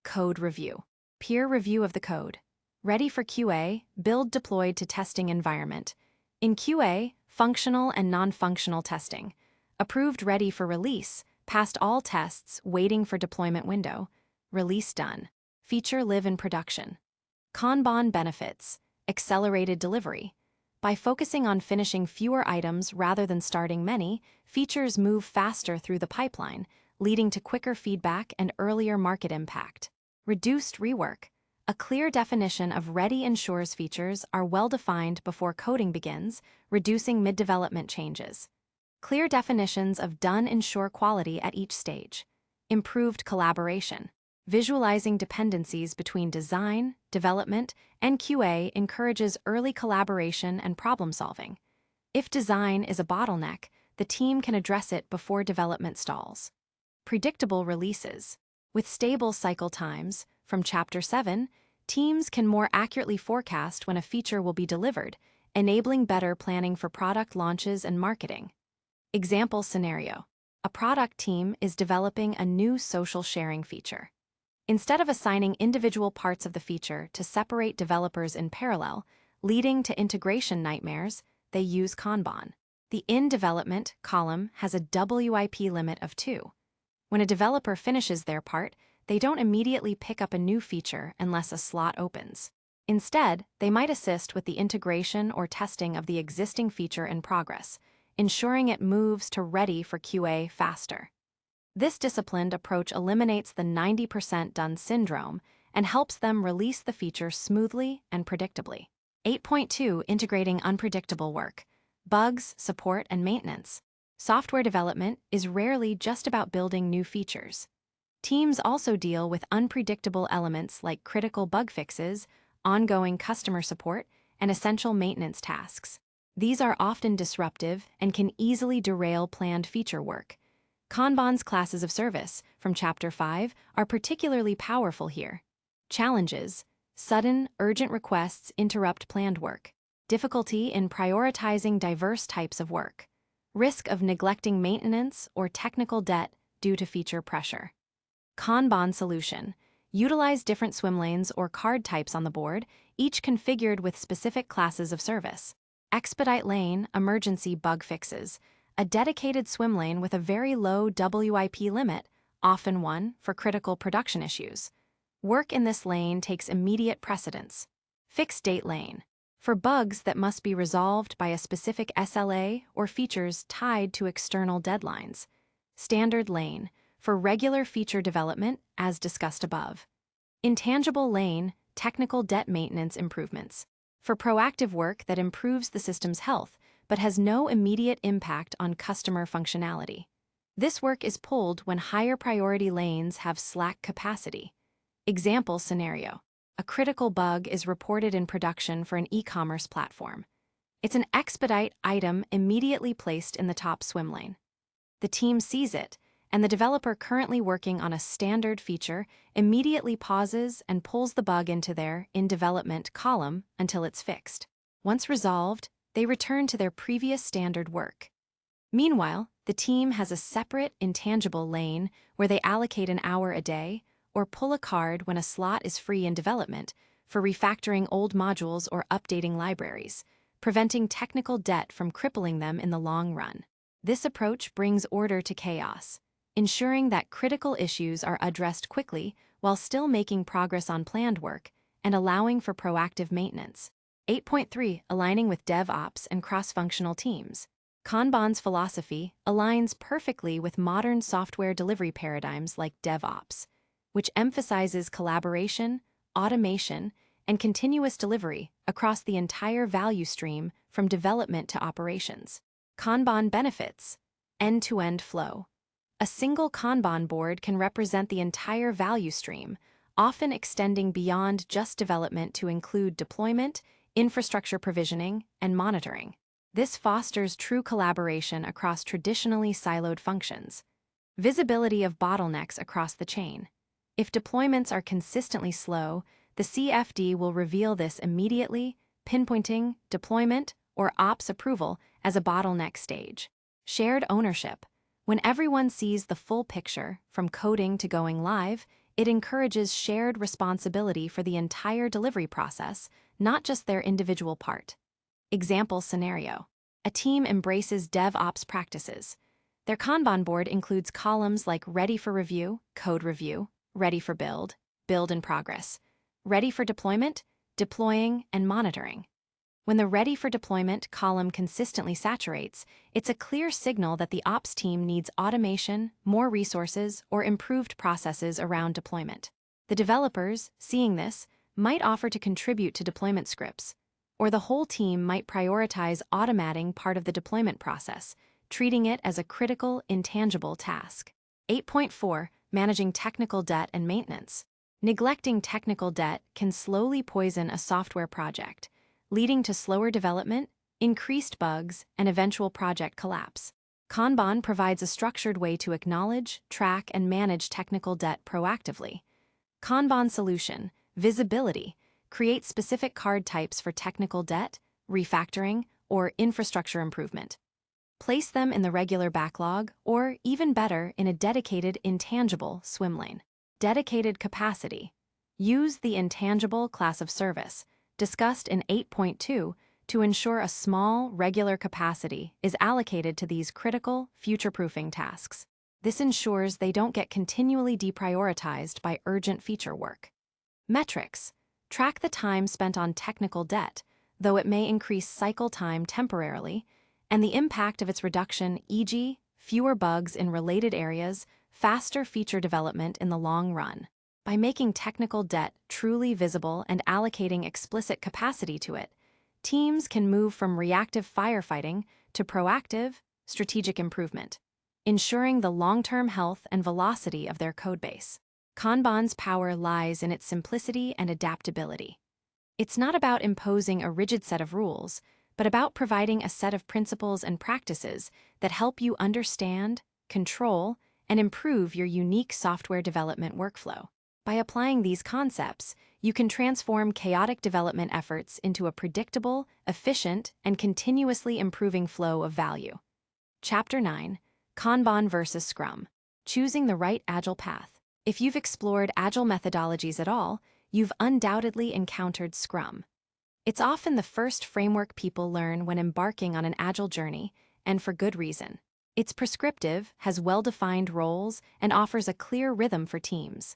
code review, peer review of the code, ready for QA, build deployed to testing environment, In QA, functional and non-functional testing. Approved ready for release, passed all tests, waiting for deployment window. Release done. Feature live in production. Kanban benefits. Accelerated delivery. By focusing on finishing fewer items rather than starting many, features move faster through the pipeline, leading to quicker feedback and earlier market impact. Reduced rework. A clear definition of ready ensures features are well-defined before coding begins, reducing mid-development changes. Clear definitions of done ensure quality at each stage. Improved collaboration. Visualizing dependencies between design, development, and QA encourages early collaboration and problem-solving. If design is a bottleneck, the team can address it before development stalls. Predictable releases. With stable cycle times, from Chapter 7, teams can more accurately forecast when a feature will be delivered, enabling better planning for product launches and marketing. Example scenario. A product team is developing a new social sharing feature. Instead of assigning individual parts of the feature to separate developers in parallel, leading to integration nightmares, they use Kanban. The in development column has a WIP limit of 2. When a developer finishes their part, they don't immediately pick up a new feature unless a slot opens. Instead, they might assist with the integration or testing of the existing feature in progress, ensuring it moves to ready for QA faster. This disciplined approach eliminates the 90% done syndrome and helps them release the feature smoothly and predictably. 8.2 Integrating unpredictable work. Bugs, support, and maintenance. Software development is rarely just about building new features. Teams also deal with unpredictable elements like critical bug fixes, ongoing customer support, and essential maintenance tasks. These are often disruptive and can easily derail planned feature work. Kanban's classes of service, from Chapter 5, are particularly powerful here. Challenges. Sudden, urgent requests interrupt planned work. Difficulty in prioritizing diverse types of work. Risk of neglecting maintenance or technical debt due to feature pressure. Kanban solution. Utilize different swim lanes or card types on the board, each configured with specific classes of service. Expedite lane, emergency bug fixes. A dedicated swim lane with a very low WIP limit, often one for critical production issues. Work in this lane takes immediate precedence. Fixed date lane. For bugs that must be resolved by a specific SLA or features tied to external deadlines. Standard lane. For regular feature development, as discussed above. Intangible lane, technical debt maintenance improvements. For proactive work that improves the system's health, but has no immediate impact on customer functionality. This work is pulled when higher priority lanes have slack capacity. Example scenario. A critical bug is reported in production for an e-commerce platform. It's an expedite item immediately placed in the top swim lane. The team sees it, and the developer currently working on a standard feature immediately pauses and pulls the bug into their in development column until it's fixed. Once resolved, they return to their previous standard work. Meanwhile, the team has a separate intangible lane where they allocate an hour a day or pull a card when a slot is free in development for refactoring old modules or updating libraries, preventing technical debt from crippling them in the long run. This approach brings order to chaos, ensuring that critical issues are addressed quickly while still making progress on planned work and allowing for proactive maintenance. 8.3 Aligning with DevOps and cross-functional teams. Kanban's philosophy aligns perfectly with modern software delivery paradigms like DevOps, which emphasizes collaboration, automation, and continuous delivery across the entire value stream from development to operations. Kanban benefits. End-to-end flow. A single Kanban board can represent the entire value stream, often extending beyond just development to include deployment, infrastructure provisioning, and monitoring. This fosters true collaboration across traditionally siloed functions. Visibility of bottlenecks across the chain. If deployments are consistently slow, the CFD will reveal this immediately, pinpointing deployment or ops approval as a bottleneck stage. Shared ownership. When everyone sees the full picture, from coding to going live, it encourages shared responsibility for the entire delivery process, not just their individual part. Example scenario. A team embraces DevOps practices. Their Kanban board includes columns like ready for review, code review, ready for build, build in progress, ready for deployment, deploying, and monitoring. When the ready for deployment column consistently saturates, it's a clear signal that the ops team needs automation, more resources, or improved processes around deployment. The developers, seeing this, might offer to contribute to deployment scripts, or the whole team might prioritize automating part of the deployment process, treating it as a critical, intangible task. 8.4. Managing technical debt and maintenance. Neglecting technical debt can slowly poison a software project, leading to slower development, increased bugs, and eventual project collapse. Kanban provides a structured way to acknowledge, track, and manage technical debt proactively. Kanban solution, visibility, create specific card types for technical debt, refactoring, or infrastructure improvement. Place them in the regular backlog, or, even better, in a dedicated intangible swim lane. Dedicated capacity. Use the intangible class of service, discussed in 8.2, to ensure a small, regular capacity is allocated to these critical, future-proofing tasks. This ensures they don't get continually deprioritized by urgent feature work. Metrics. Track the time spent on technical debt, though it may increase cycle time temporarily, and the impact of its reduction, e.g., fewer bugs in related areas, faster feature development in the long run. By making technical debt truly visible and allocating explicit capacity to it, teams can move from reactive firefighting to proactive, strategic improvement, ensuring the long-term health and velocity of their codebase. Kanban's power lies in its simplicity and adaptability. It's not about imposing a rigid set of rules, but about providing a set of principles and practices that help you understand, control, and improve your unique software development workflow. By applying these concepts, you can transform chaotic development efforts into a predictable, efficient, and continuously improving flow of value. Chapter 9. Kanban versus Scrum. Choosing the right Agile path. If you've explored Agile methodologies at all, you've undoubtedly encountered Scrum. It's often the first framework people learn when embarking on an Agile journey, and for good reason. It's prescriptive, has well-defined roles, and offers a clear rhythm for teams.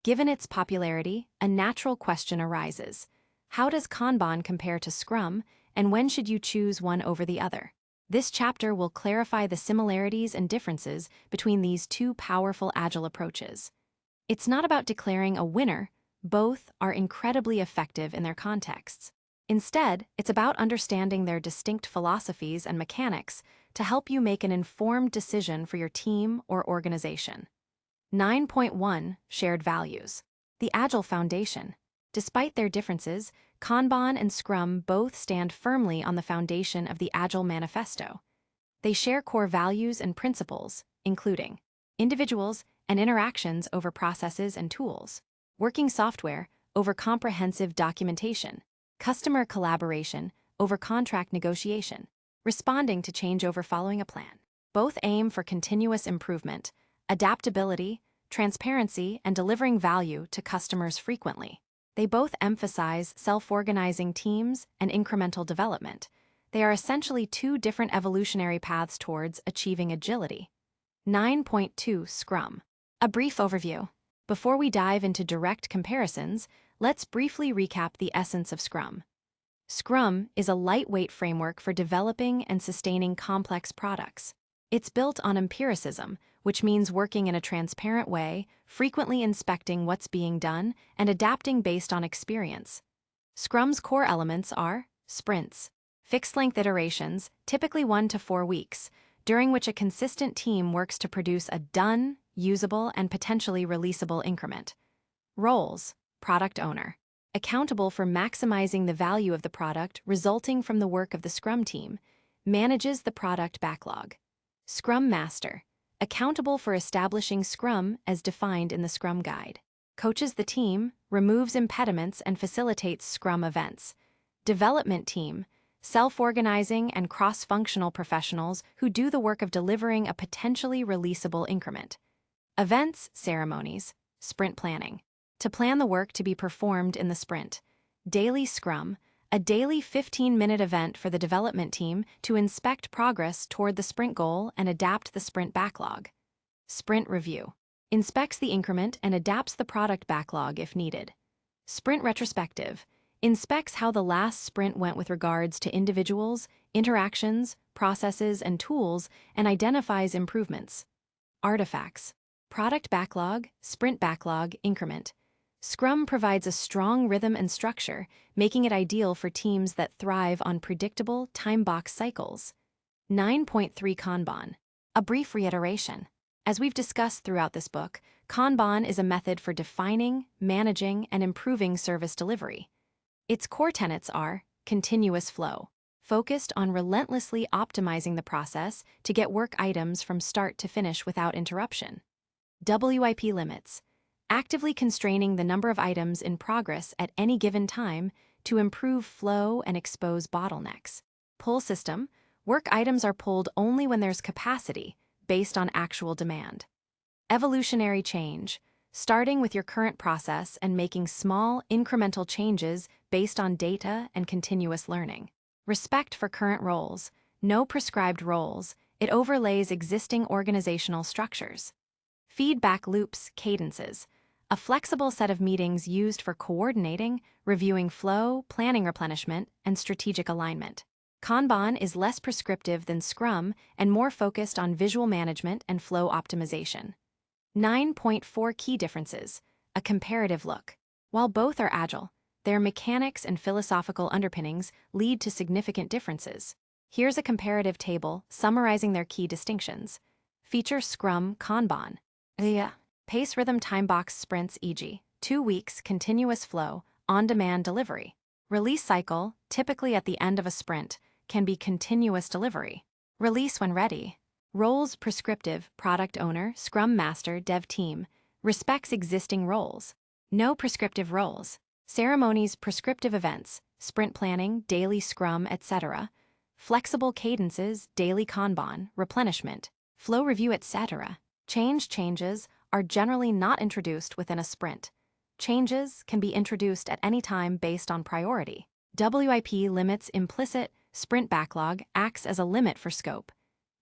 Given its popularity, a natural question arises. How does Kanban compare to Scrum, and when should you choose one over the other? This chapter will clarify the similarities and differences between these two powerful Agile approaches. It's not about declaring a winner. Both are incredibly effective in their contexts. Instead, it's about understanding their distinct philosophies and mechanics to help you make an informed decision for your team or organization. 9.1. Shared values. The Agile Foundation. Despite their differences, Kanban and Scrum both stand firmly on the foundation of the Agile Manifesto. They share core values and principles, including individuals and interactions over processes and tools, working software over comprehensive documentation, customer collaboration over contract negotiation, responding to change over following a plan. Both aim for continuous improvement, adaptability, transparency, and delivering value to customers frequently. They both emphasize self-organizing teams and incremental development. They are essentially two different evolutionary paths towards achieving agility. 9.2. Scrum. A brief overview. Before we dive into direct comparisons, let's briefly recap the essence of Scrum. Scrum is a lightweight framework for developing and sustaining complex products. It's built on empiricism, which means working in a transparent way, frequently inspecting what's being done, and adapting based on experience. Scrum's core elements are sprints, fixed-length iterations, typically 1 to 4 weeks, during which a consistent team works to produce a done, usable, and potentially releasable increment. Roles. Product owner. Accountable for maximizing the value of the product resulting from the work of the Scrum team, manages the product backlog. Scrum Master. Accountable for establishing Scrum as defined in the Scrum Guide. Coaches the team, removes impediments, and facilitates Scrum events. Development team. Self-organizing and cross-functional professionals who do the work of delivering a potentially releasable increment. Events, ceremonies, sprint planning. To plan the work to be performed in the sprint. Daily Scrum, a daily 15-minute event for the development team to inspect progress toward the sprint goal and adapt the sprint backlog. Sprint review inspects the increment and adapts the product backlog if needed. Sprint retrospective inspects how the last sprint went with regards to individuals, interactions, processes, and tools, and identifies improvements. Artifacts product backlog, sprint backlog, increment. Scrum provides a strong rhythm and structure, making it ideal for teams that thrive on predictable, time-boxed cycles. 9.3 Kanban. A brief reiteration. As we've discussed throughout this book, Kanban is a method for defining, managing, and improving service delivery. Its core tenets are continuous flow, focused on relentlessly optimizing the process to get work items from start to finish without interruption. WIP limits, actively constraining the number of items in progress at any given time to improve flow and expose bottlenecks. Pull system, work items are pulled only when there's capacity, based on actual demand. Evolutionary change, starting with your current process and making small, incremental changes based on data and continuous learning. Respect for current roles, no prescribed roles, it overlays existing organizational structures. Feedback loops, cadences, a flexible set of meetings used for coordinating, reviewing flow, planning replenishment, and strategic alignment. Kanban is less prescriptive than Scrum and more focused on visual management and flow optimization. 9.4 Key differences, a comparative look. While both are agile, their mechanics and philosophical underpinnings lead to significant differences. Here's a comparative table summarizing their key distinctions. Feature Scrum Kanban. Pace rhythm time box sprints, e.g., 2 weeks continuous flow, on-demand delivery. Release cycle, typically at the end of a sprint, can be continuous delivery. Release when ready. Roles prescriptive, product owner, scrum master, dev team, respects existing roles. No prescriptive roles. Ceremonies, prescriptive events, sprint planning, daily scrum, etc. Flexible cadences, daily Kanban, replenishment, flow review, etc. Changes are generally not introduced within a sprint. Changes can be introduced at any time based on priority. WIP limits implicit, sprint backlog acts as a limit for scope.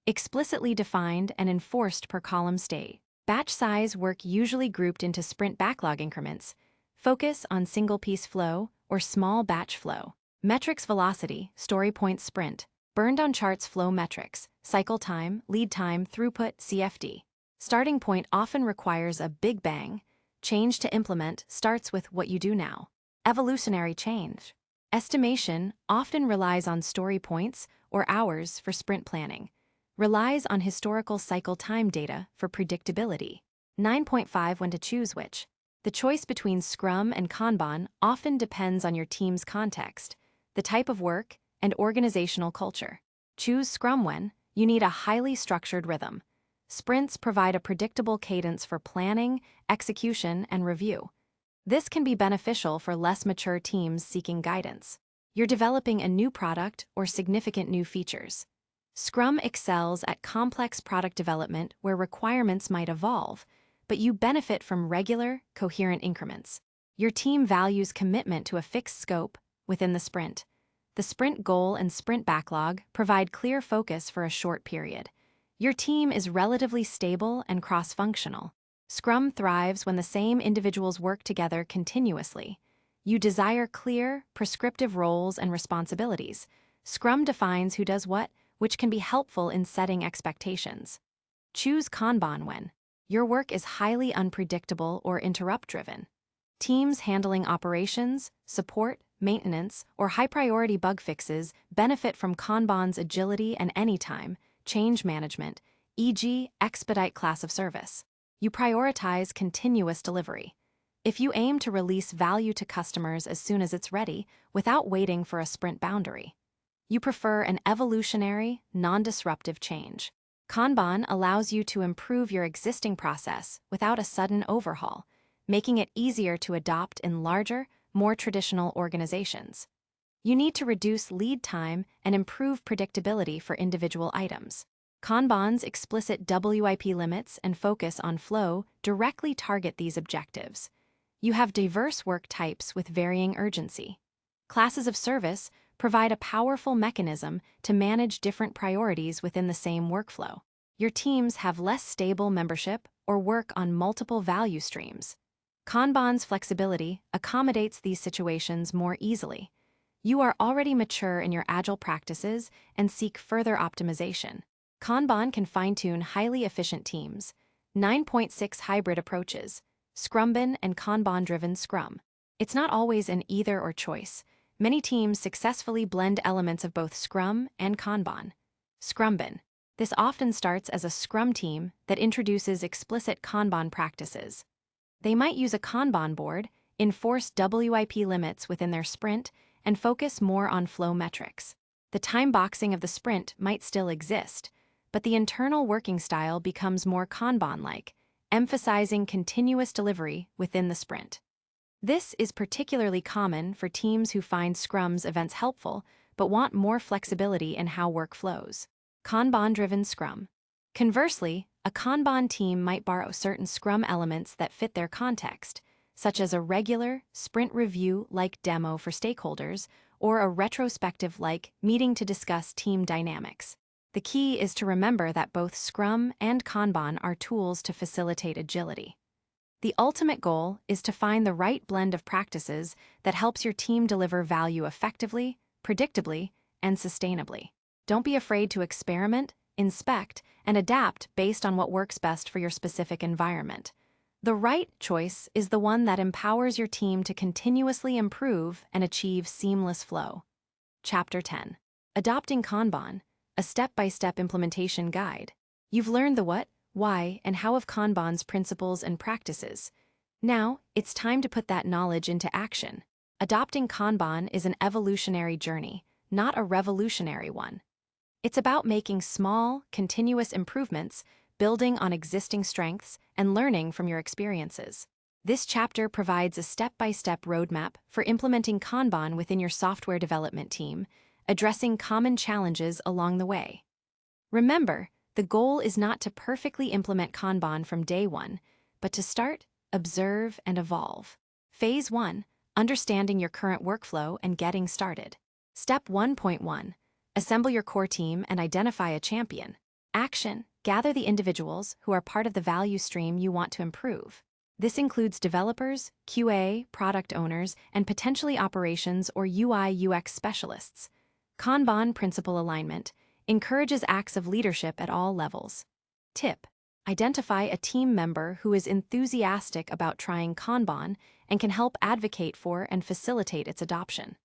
Explicitly defined and enforced per column state. Batch size work usually grouped into sprint backlog increments. Focus on single-piece flow or small batch flow. Metrics velocity, story point sprint. Burned on charts flow metrics, cycle time, lead time, throughput, CFD. Starting point often requires a big bang. Change to implement starts with what you do now. Evolutionary change. Estimation often relies on story points or hours for sprint planning. Relies on historical cycle time data for predictability. 9.5 When to choose which. The choice between Scrum and Kanban often depends on your team's context, the type of work, and organizational culture. Choose Scrum when you need a highly structured rhythm. Sprints provide a predictable cadence for planning, execution, and review. This can be beneficial for less mature teams seeking guidance. You're developing a new product or significant new features. Scrum excels at complex product development where requirements might evolve, but you benefit from regular, coherent increments. Your team values commitment to a fixed scope within the sprint. The sprint goal and sprint backlog provide clear focus for a short period. Your team is relatively stable and cross-functional. Scrum thrives when the same individuals work together continuously. You desire clear, prescriptive roles and responsibilities. Scrum defines who does what, which can be helpful in setting expectations. Choose Kanban when your work is highly unpredictable or interrupt-driven. Teams handling operations, support, maintenance, or high-priority bug fixes benefit from Kanban's agility and anytime change management, e.g., expedite class of service. You prioritize continuous delivery. If you aim to release value to customers as soon as it's ready, without waiting for a sprint boundary. You prefer an evolutionary, non-disruptive change. Kanban allows you to improve your existing process without a sudden overhaul, making it easier to adopt in larger, more traditional organizations. You need to reduce lead time and improve predictability for individual items. Kanban's explicit WIP limits and focus on flow directly target these objectives. You have diverse work types with varying urgency. Classes of service provide a powerful mechanism to manage different priorities within the same workflow. Your teams have less stable membership or work on multiple value streams. Kanban's flexibility accommodates these situations more easily. You are already mature in your Agile practices and seek further optimization. Kanban can fine-tune highly efficient teams. 9.6 Hybrid approaches, Scrumban and Kanban-driven Scrum. It's not always an either-or choice. Many teams successfully blend elements of both Scrum and Kanban. Scrumban. This often starts as a Scrum team that introduces explicit Kanban practices. They might use a Kanban board, enforce WIP limits within their sprint, and focus more on flow metrics. The time boxing of the sprint might still exist, but the internal working style becomes more Kanban-like, emphasizing continuous delivery within the sprint. This is particularly common for teams who find Scrum's events helpful but want more flexibility in how work flows. Kanban-driven Scrum. Conversely, a Kanban team might borrow certain Scrum elements that fit their context, such as a regular, sprint review-like demo for stakeholders or a retrospective-like meeting to discuss team dynamics. The key is to remember that both Scrum and Kanban are tools to facilitate agility. The ultimate goal is to find the right blend of practices that helps your team deliver value effectively, predictably, and sustainably. Don't be afraid to experiment, inspect, and adapt based on what works best for your specific environment. The right choice is the one that empowers your team to continuously improve and achieve seamless flow. Chapter 10. Adopting Kanban, a step-by-step implementation guide. You've learned the what, why, and how of Kanban's principles and practices. Now, it's time to put that knowledge into action. Adopting Kanban is an evolutionary journey, not a revolutionary one. It's about making small, continuous improvements, building on existing strengths, and learning from your experiences. This chapter provides a step-by-step roadmap for implementing Kanban within your software development team, addressing common challenges along the way. Remember, the goal is not to perfectly implement Kanban from day one, but to start, observe, and evolve. Phase 1. Understanding your current workflow and getting started. Step 1.1. Assemble your core team and identify a champion. Action. Gather the individuals who are part of the value stream you want to improve. This includes developers, QA, product owners, and potentially operations or UI/UX specialists. Kanban principle alignment encourages acts of leadership at all levels. Tip: identify a team member who is enthusiastic about trying Kanban and can help advocate for and facilitate its adoption.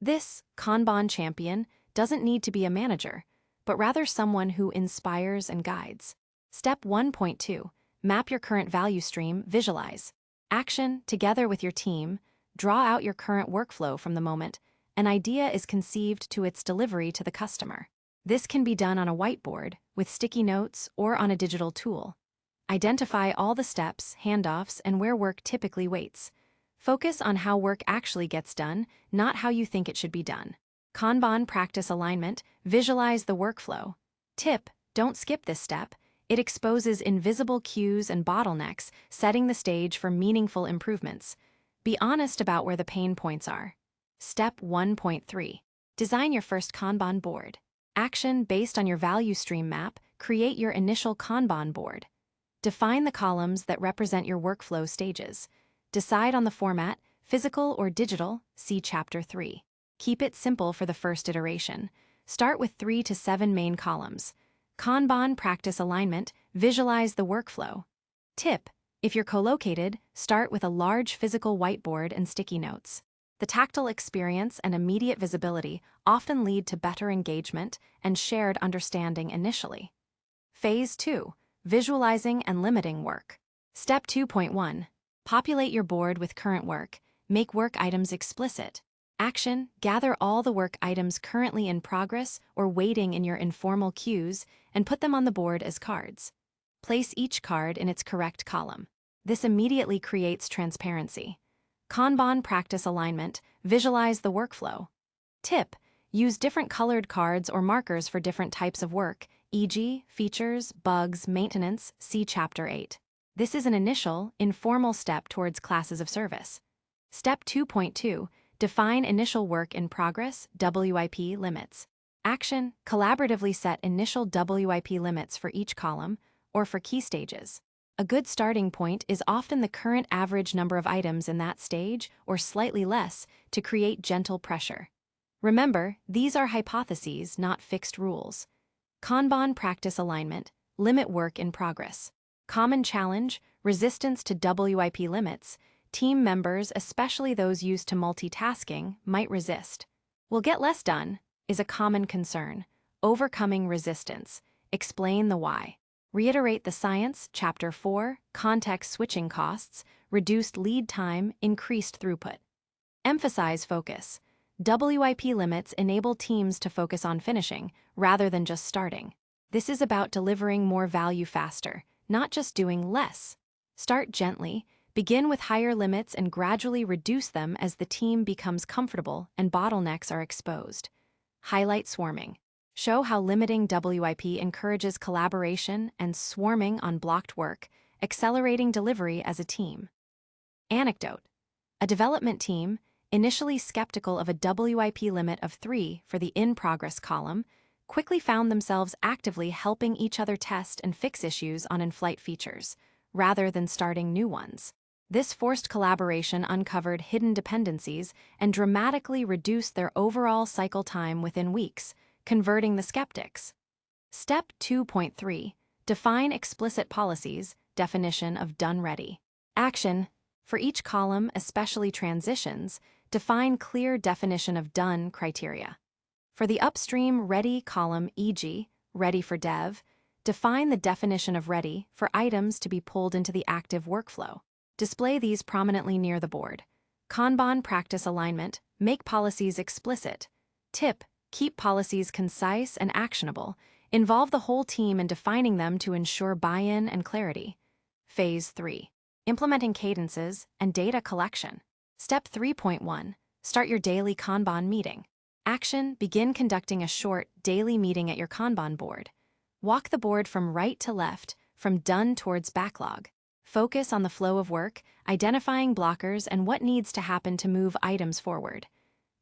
This Kanban champion doesn't need to be a manager, but rather someone who inspires and guides. Step 1.2. Map your current value stream, visualize. Action, together with your team, draw out your current workflow from the moment an idea is conceived to its delivery to the customer. This can be done on a whiteboard, with sticky notes, or on a digital tool. Identify all the steps, handoffs, and where work typically waits. Focus on how work actually gets done, not how you think it should be done. Kanban practice alignment, visualize the workflow. Tip: don't skip this step. It exposes invisible cues and bottlenecks, setting the stage for meaningful improvements. Be honest about where the pain points are. Step 1.3. Design your first Kanban board. Action based on your value stream map, create your initial Kanban board. Define the columns that represent your workflow stages. Decide on the format, physical or digital, see Chapter 3. Keep it simple for the first iteration. Start with 3 to 7 main columns. Kanban practice alignment, visualize the workflow. Tip: if you're co-located, start with a large physical whiteboard and sticky notes. The tactile experience and immediate visibility often lead to better engagement and shared understanding initially. Phase 2. Visualizing and limiting work. Step 2.1. Populate your board with current work. Make work items explicit. Action: gather all the work items currently in progress or waiting in your informal queues and put them on the board as cards. Place each card in its correct column. This immediately creates transparency. Kanban practice alignment, visualize the workflow. Tip: use different colored cards or markers for different types of work, e.g., features, bugs, maintenance, see Chapter 8. This is an initial, informal step towards classes of service. Step 2.2. define initial work in progress (WIP) limits. Action, collaboratively set initial WIP limits for each column or for key stages. A good starting point is often the current average number of items in that stage or slightly less to create gentle pressure. Remember, these are hypotheses, not fixed rules. Kanban practice alignment, limit work in progress. Common challenge, resistance to WIP limits. Team members, especially those used to multitasking, might resist. Will get less done is a common concern. Overcoming resistance. Explain the why. Reiterate the science, Chapter 4, context switching costs, reduced lead time, increased throughput. Emphasize focus. WIP limits enable teams to focus on finishing, rather than just starting. This is about delivering more value faster, not just doing less. Start gently, begin with higher limits and gradually reduce them as the team becomes comfortable and bottlenecks are exposed. Highlight swarming. Show how limiting WIP encourages collaboration and swarming on blocked work, accelerating delivery as a team. Anecdote. A development team, initially skeptical of a WIP limit of 3 for the in-progress column, quickly found themselves actively helping each other test and fix issues on in-flight features, rather than starting new ones. This forced collaboration uncovered hidden dependencies and dramatically reduced their overall cycle time within weeks, converting the skeptics. Step 2.3. Define explicit policies, definition of done ready. Action. For each column, especially transitions, define clear definition of done criteria. For the upstream ready column, e.g., ready for dev, define the definition of ready for items to be pulled into the active workflow. Display these prominently near the board. Kanban practice alignment, make policies explicit. Tip, keep policies concise and actionable. Involve the whole team in defining them to ensure buy-in and clarity. Phase 3. Implementing cadences and data collection. Step 3.1. Start your daily Kanban meeting. Action, begin conducting a short, daily meeting at your Kanban board. Walk the board from right to left, from done towards backlog. Focus on the flow of work, identifying blockers and what needs to happen to move items forward.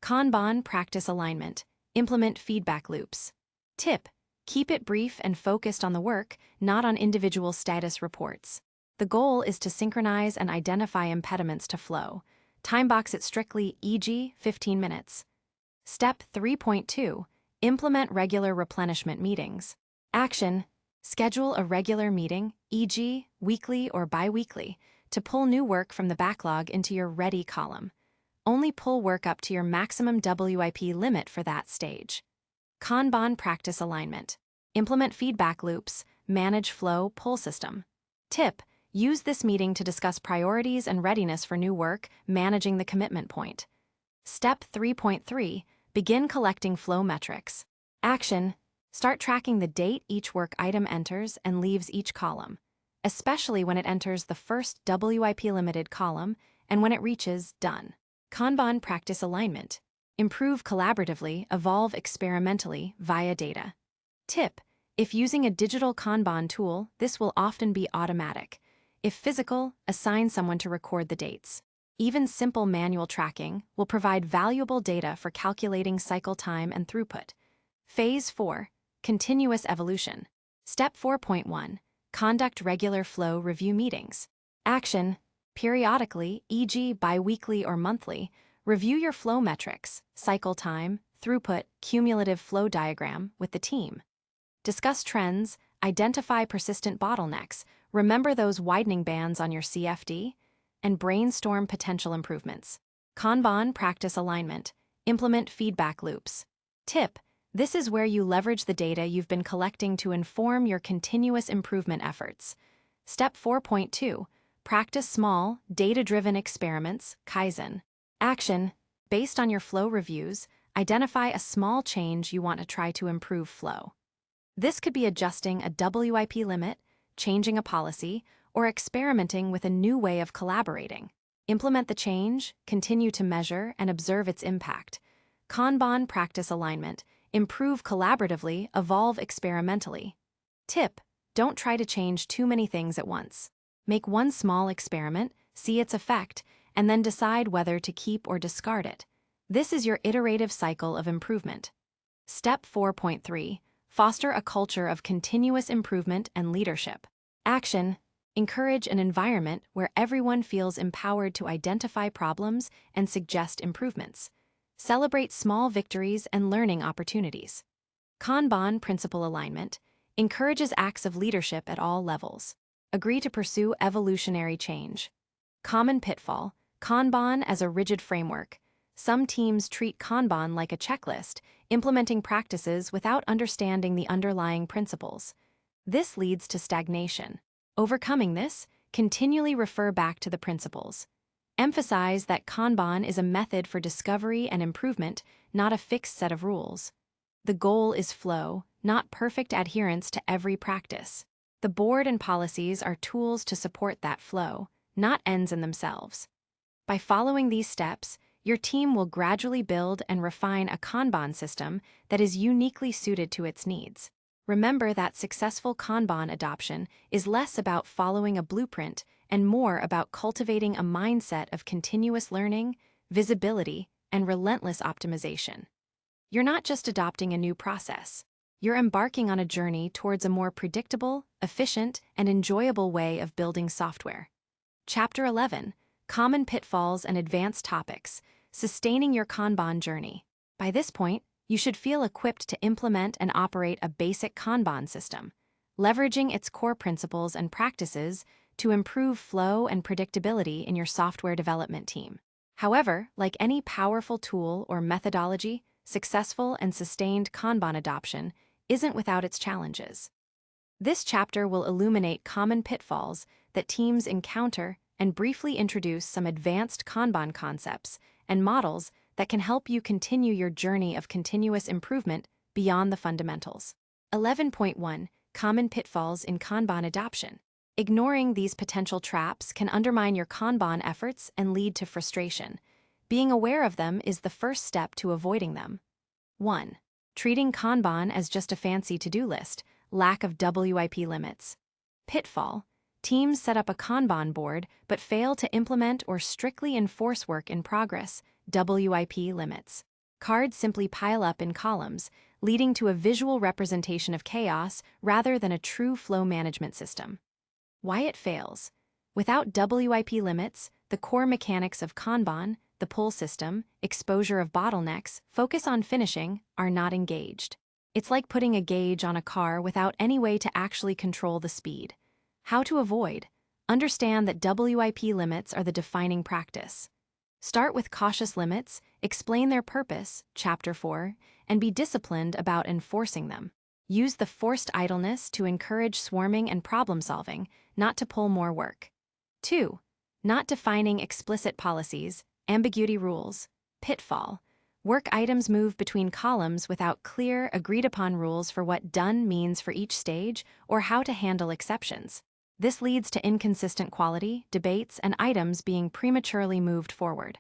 Kanban practice alignment. Implement feedback loops. Tip, keep it brief and focused on the work, not on individual status reports. The goal is to synchronize and identify impediments to flow. Timebox it strictly, e.g., 15 minutes. Step 3.2. Implement regular replenishment meetings. Action. Schedule a regular meeting, e.g., weekly or bi-weekly, to pull new work from the backlog into your ready column. Only pull work up to your maximum WIP limit for that stage. Kanban practice alignment. Implement feedback loops, manage flow pull system. Tip, use this meeting to discuss priorities and readiness for new work, managing the commitment point. Step 3.3. Begin collecting flow metrics. Action. Start tracking the date each work item enters and leaves each column, especially when it enters the first WIP limited column and when it reaches done. Kanban practice alignment. Improve collaboratively, evolve experimentally via data. Tip, if using a digital Kanban tool, this will often be automatic. If physical, assign someone to record the dates. Even simple manual tracking will provide valuable data for calculating cycle time and throughput. Phase 4. Continuous evolution. Step 4.1. Conduct regular flow review meetings. Action. Periodically, e.g., bi-weekly or monthly, review your flow metrics, cycle time, throughput, cumulative flow diagram with the team. Discuss trends, identify persistent bottlenecks, remember those widening bands on your CFD, and brainstorm potential improvements. Kanban practice alignment. Implement feedback loops. Tip, this is where you leverage the data you've been collecting to inform your continuous improvement efforts. Step 4.2. Practice small, data-driven experiments, Kaizen. Action. Based on your flow reviews, identify a small change you want to try to improve flow. This could be adjusting a WIP limit, changing a policy, or experimenting with a new way of collaborating. Implement the change, continue to measure, and observe its impact. Kanban practice alignment. Improve collaboratively, evolve experimentally. Tip, don't try to change too many things at once. Make one small experiment, see its effect, and then decide whether to keep or discard it. This is your iterative cycle of improvement. Step 4.3. Foster a culture of continuous improvement and leadership. Action. Encourage an environment where everyone feels empowered to identify problems and suggest improvements. Celebrate small victories and learning opportunities. Kanban principle alignment encourages acts of leadership at all levels. Agree to pursue evolutionary change. Common pitfall. Kanban as a rigid framework. Some teams treat Kanban like a checklist, implementing practices without understanding the underlying principles. This leads to stagnation. Overcoming this, continually refer back to the principles. Emphasize that Kanban is a method for discovery and improvement, not a fixed set of rules. The goal is flow, not perfect adherence to every practice. The board and policies are tools to support that flow, not ends in themselves. By following these steps, your team will gradually build and refine a Kanban system that is uniquely suited to its needs. Remember that successful Kanban adoption is less about following a blueprint and more about cultivating a mindset of continuous learning, visibility, and relentless optimization. You're not just adopting a new process. You're embarking on a journey towards a more predictable, efficient, and enjoyable way of building software. Chapter 11. Common pitfalls and advanced topics, sustaining your Kanban journey. By this point, you should feel equipped to implement and operate a basic Kanban system, leveraging its core principles and practices to improve flow and predictability in your software development team. However, like any powerful tool or methodology, successful and sustained Kanban adoption isn't without its challenges. This chapter will illuminate common pitfalls that teams encounter and briefly introduce some advanced Kanban concepts and models that can help you continue your journey of continuous improvement beyond the fundamentals. 11.1. Common pitfalls in Kanban adoption. Ignoring these potential traps can undermine your Kanban efforts and lead to frustration. Being aware of them is the first step to avoiding them. 1. Treating Kanban as just a fancy to-do list, lack of WIP limits. Pitfall. Teams set up a Kanban board but fail to implement or strictly enforce work in progress, WIP limits. Cards simply pile up in columns, leading to a visual representation of chaos rather than a true flow management system. Why it fails. Without WIP limits, the core mechanics of Kanban, the pull system, exposure of bottlenecks, focus on finishing, are not engaged. It's like putting a gauge on a car without any way to actually control the speed. How to avoid. Understand that WIP limits are the defining practice. Start with cautious limits, explain their purpose, Chapter 4, and be disciplined about enforcing them. Use the forced idleness to encourage swarming and problem-solving, not to pull more work. 2. Not defining explicit policies, ambiguity rules, pitfall. Work items move between columns without clear, agreed-upon rules for what done means for each stage or how to handle exceptions. This leads to inconsistent quality, debates, and items being prematurely moved forward.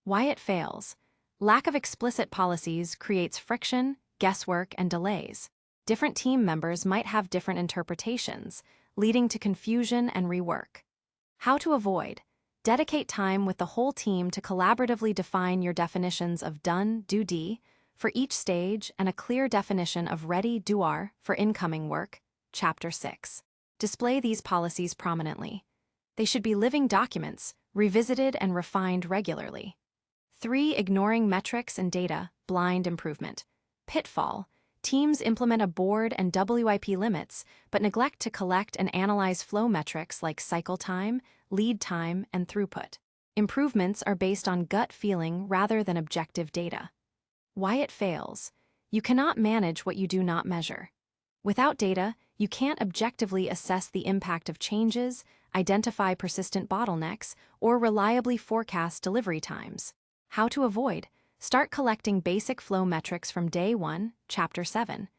Why it fails. Lack of explicit policies creates friction, guesswork, and delays. Different team members might have different interpretations, leading to confusion and rework. How to avoid. Dedicate time with the whole team to collaboratively define your definitions of done, do, for each stage and a clear definition of ready, do for incoming work, Chapter 6. Display these policies prominently. They should be living documents, revisited and refined regularly. 3. Ignoring metrics and data, blind improvement. Pitfall. Teams implement a board and WIP limits, but neglect to collect and analyze flow metrics like cycle time, lead time, and throughput. Improvements are based on gut feeling rather than objective data. Why it fails. You cannot manage what you do not measure. Without data, you can't objectively assess the impact of changes, identify persistent bottlenecks, or reliably forecast delivery times. How to avoid. Start collecting basic flow metrics from day 1, Chapter 7.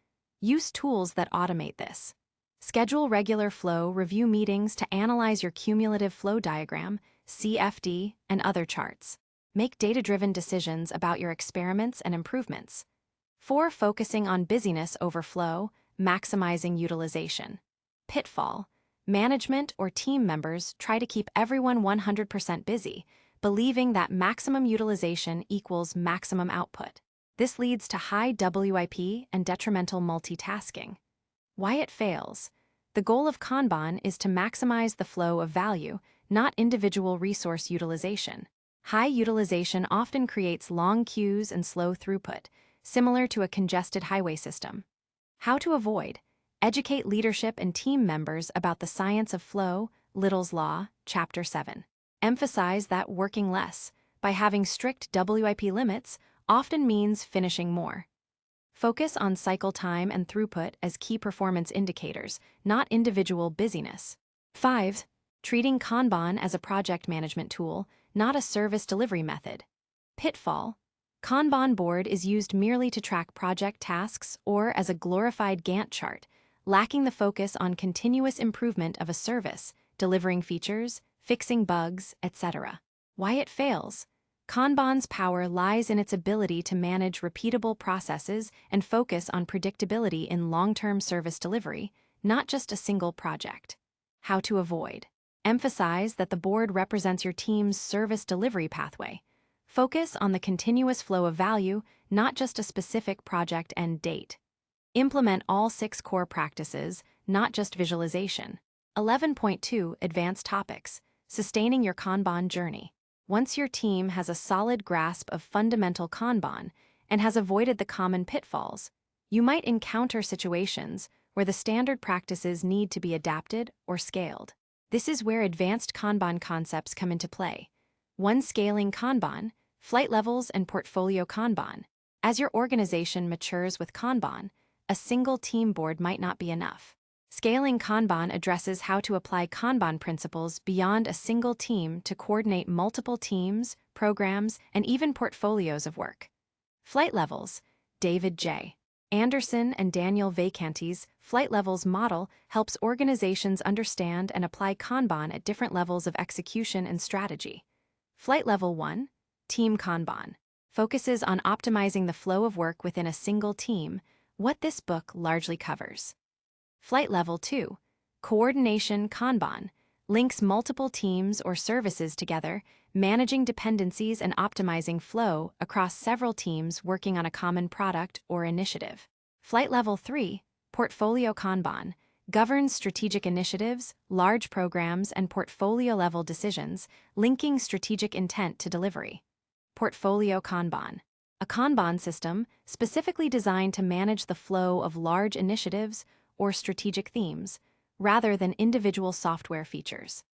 Use tools that automate this. Schedule regular flow review meetings to analyze your cumulative flow diagram, CFD, and other charts. Make data-driven decisions about your experiments and improvements. 4. Focusing on busyness over flow, maximizing utilization. Pitfall. Management or team members try to keep everyone 100% busy, believing that maximum utilization equals maximum output. This leads to high WIP and detrimental multitasking. Why it fails. The goal of Kanban is to maximize the flow of value, not individual resource utilization. High utilization often creates long queues and slow throughput, similar to a congested highway system. How to avoid. Educate leadership and team members about the science of flow, Little's Law, Chapter 7. Emphasize that working less, by having strict WIP limits, often means finishing more. Focus on cycle time and throughput as key performance indicators, not individual busyness. 5. Treating Kanban as a project management tool, not a service delivery method. Pitfall. Kanban board is used merely to track project tasks or as a glorified Gantt chart, lacking the focus on continuous improvement of a service, delivering features, fixing bugs, etc. Why it fails. Kanban's power lies in its ability to manage repeatable processes and focus on predictability in long-term service delivery, not just a single project. How to avoid. Emphasize that the board represents your team's service delivery pathway. Focus on the continuous flow of value, not just a specific project end date. Implement all 6 core practices, not just visualization. 11.2 Advanced Topics. Sustaining your Kanban journey. Once your team has a solid grasp of fundamental Kanban and has avoided the common pitfalls, you might encounter situations where the standard practices need to be adapted or scaled. This is where advanced Kanban concepts come into play. 1. Scaling Kanban, flight levels and portfolio Kanban. As your organization matures with Kanban, a single team board might not be enough. Scaling Kanban addresses how to apply Kanban principles beyond a single team to coordinate multiple teams, programs, and even portfolios of work. Flight levels. David J. Anderson and Daniel Vacanti's Flight Levels model helps organizations understand and apply Kanban at different levels of execution and strategy. Flight Level 1, Team Kanban, focuses on optimizing the flow of work within a single team, what this book largely covers. Flight Level 2, Coordination Kanban, links multiple teams or services together, managing dependencies and optimizing flow across several teams working on a common product or initiative. Flight Level 3, Portfolio Kanban, governs strategic initiatives, large programs, and portfolio-level decisions, linking strategic intent to delivery. Portfolio Kanban, a Kanban system specifically designed to manage the flow of large initiatives or strategic themes, rather than individual software features.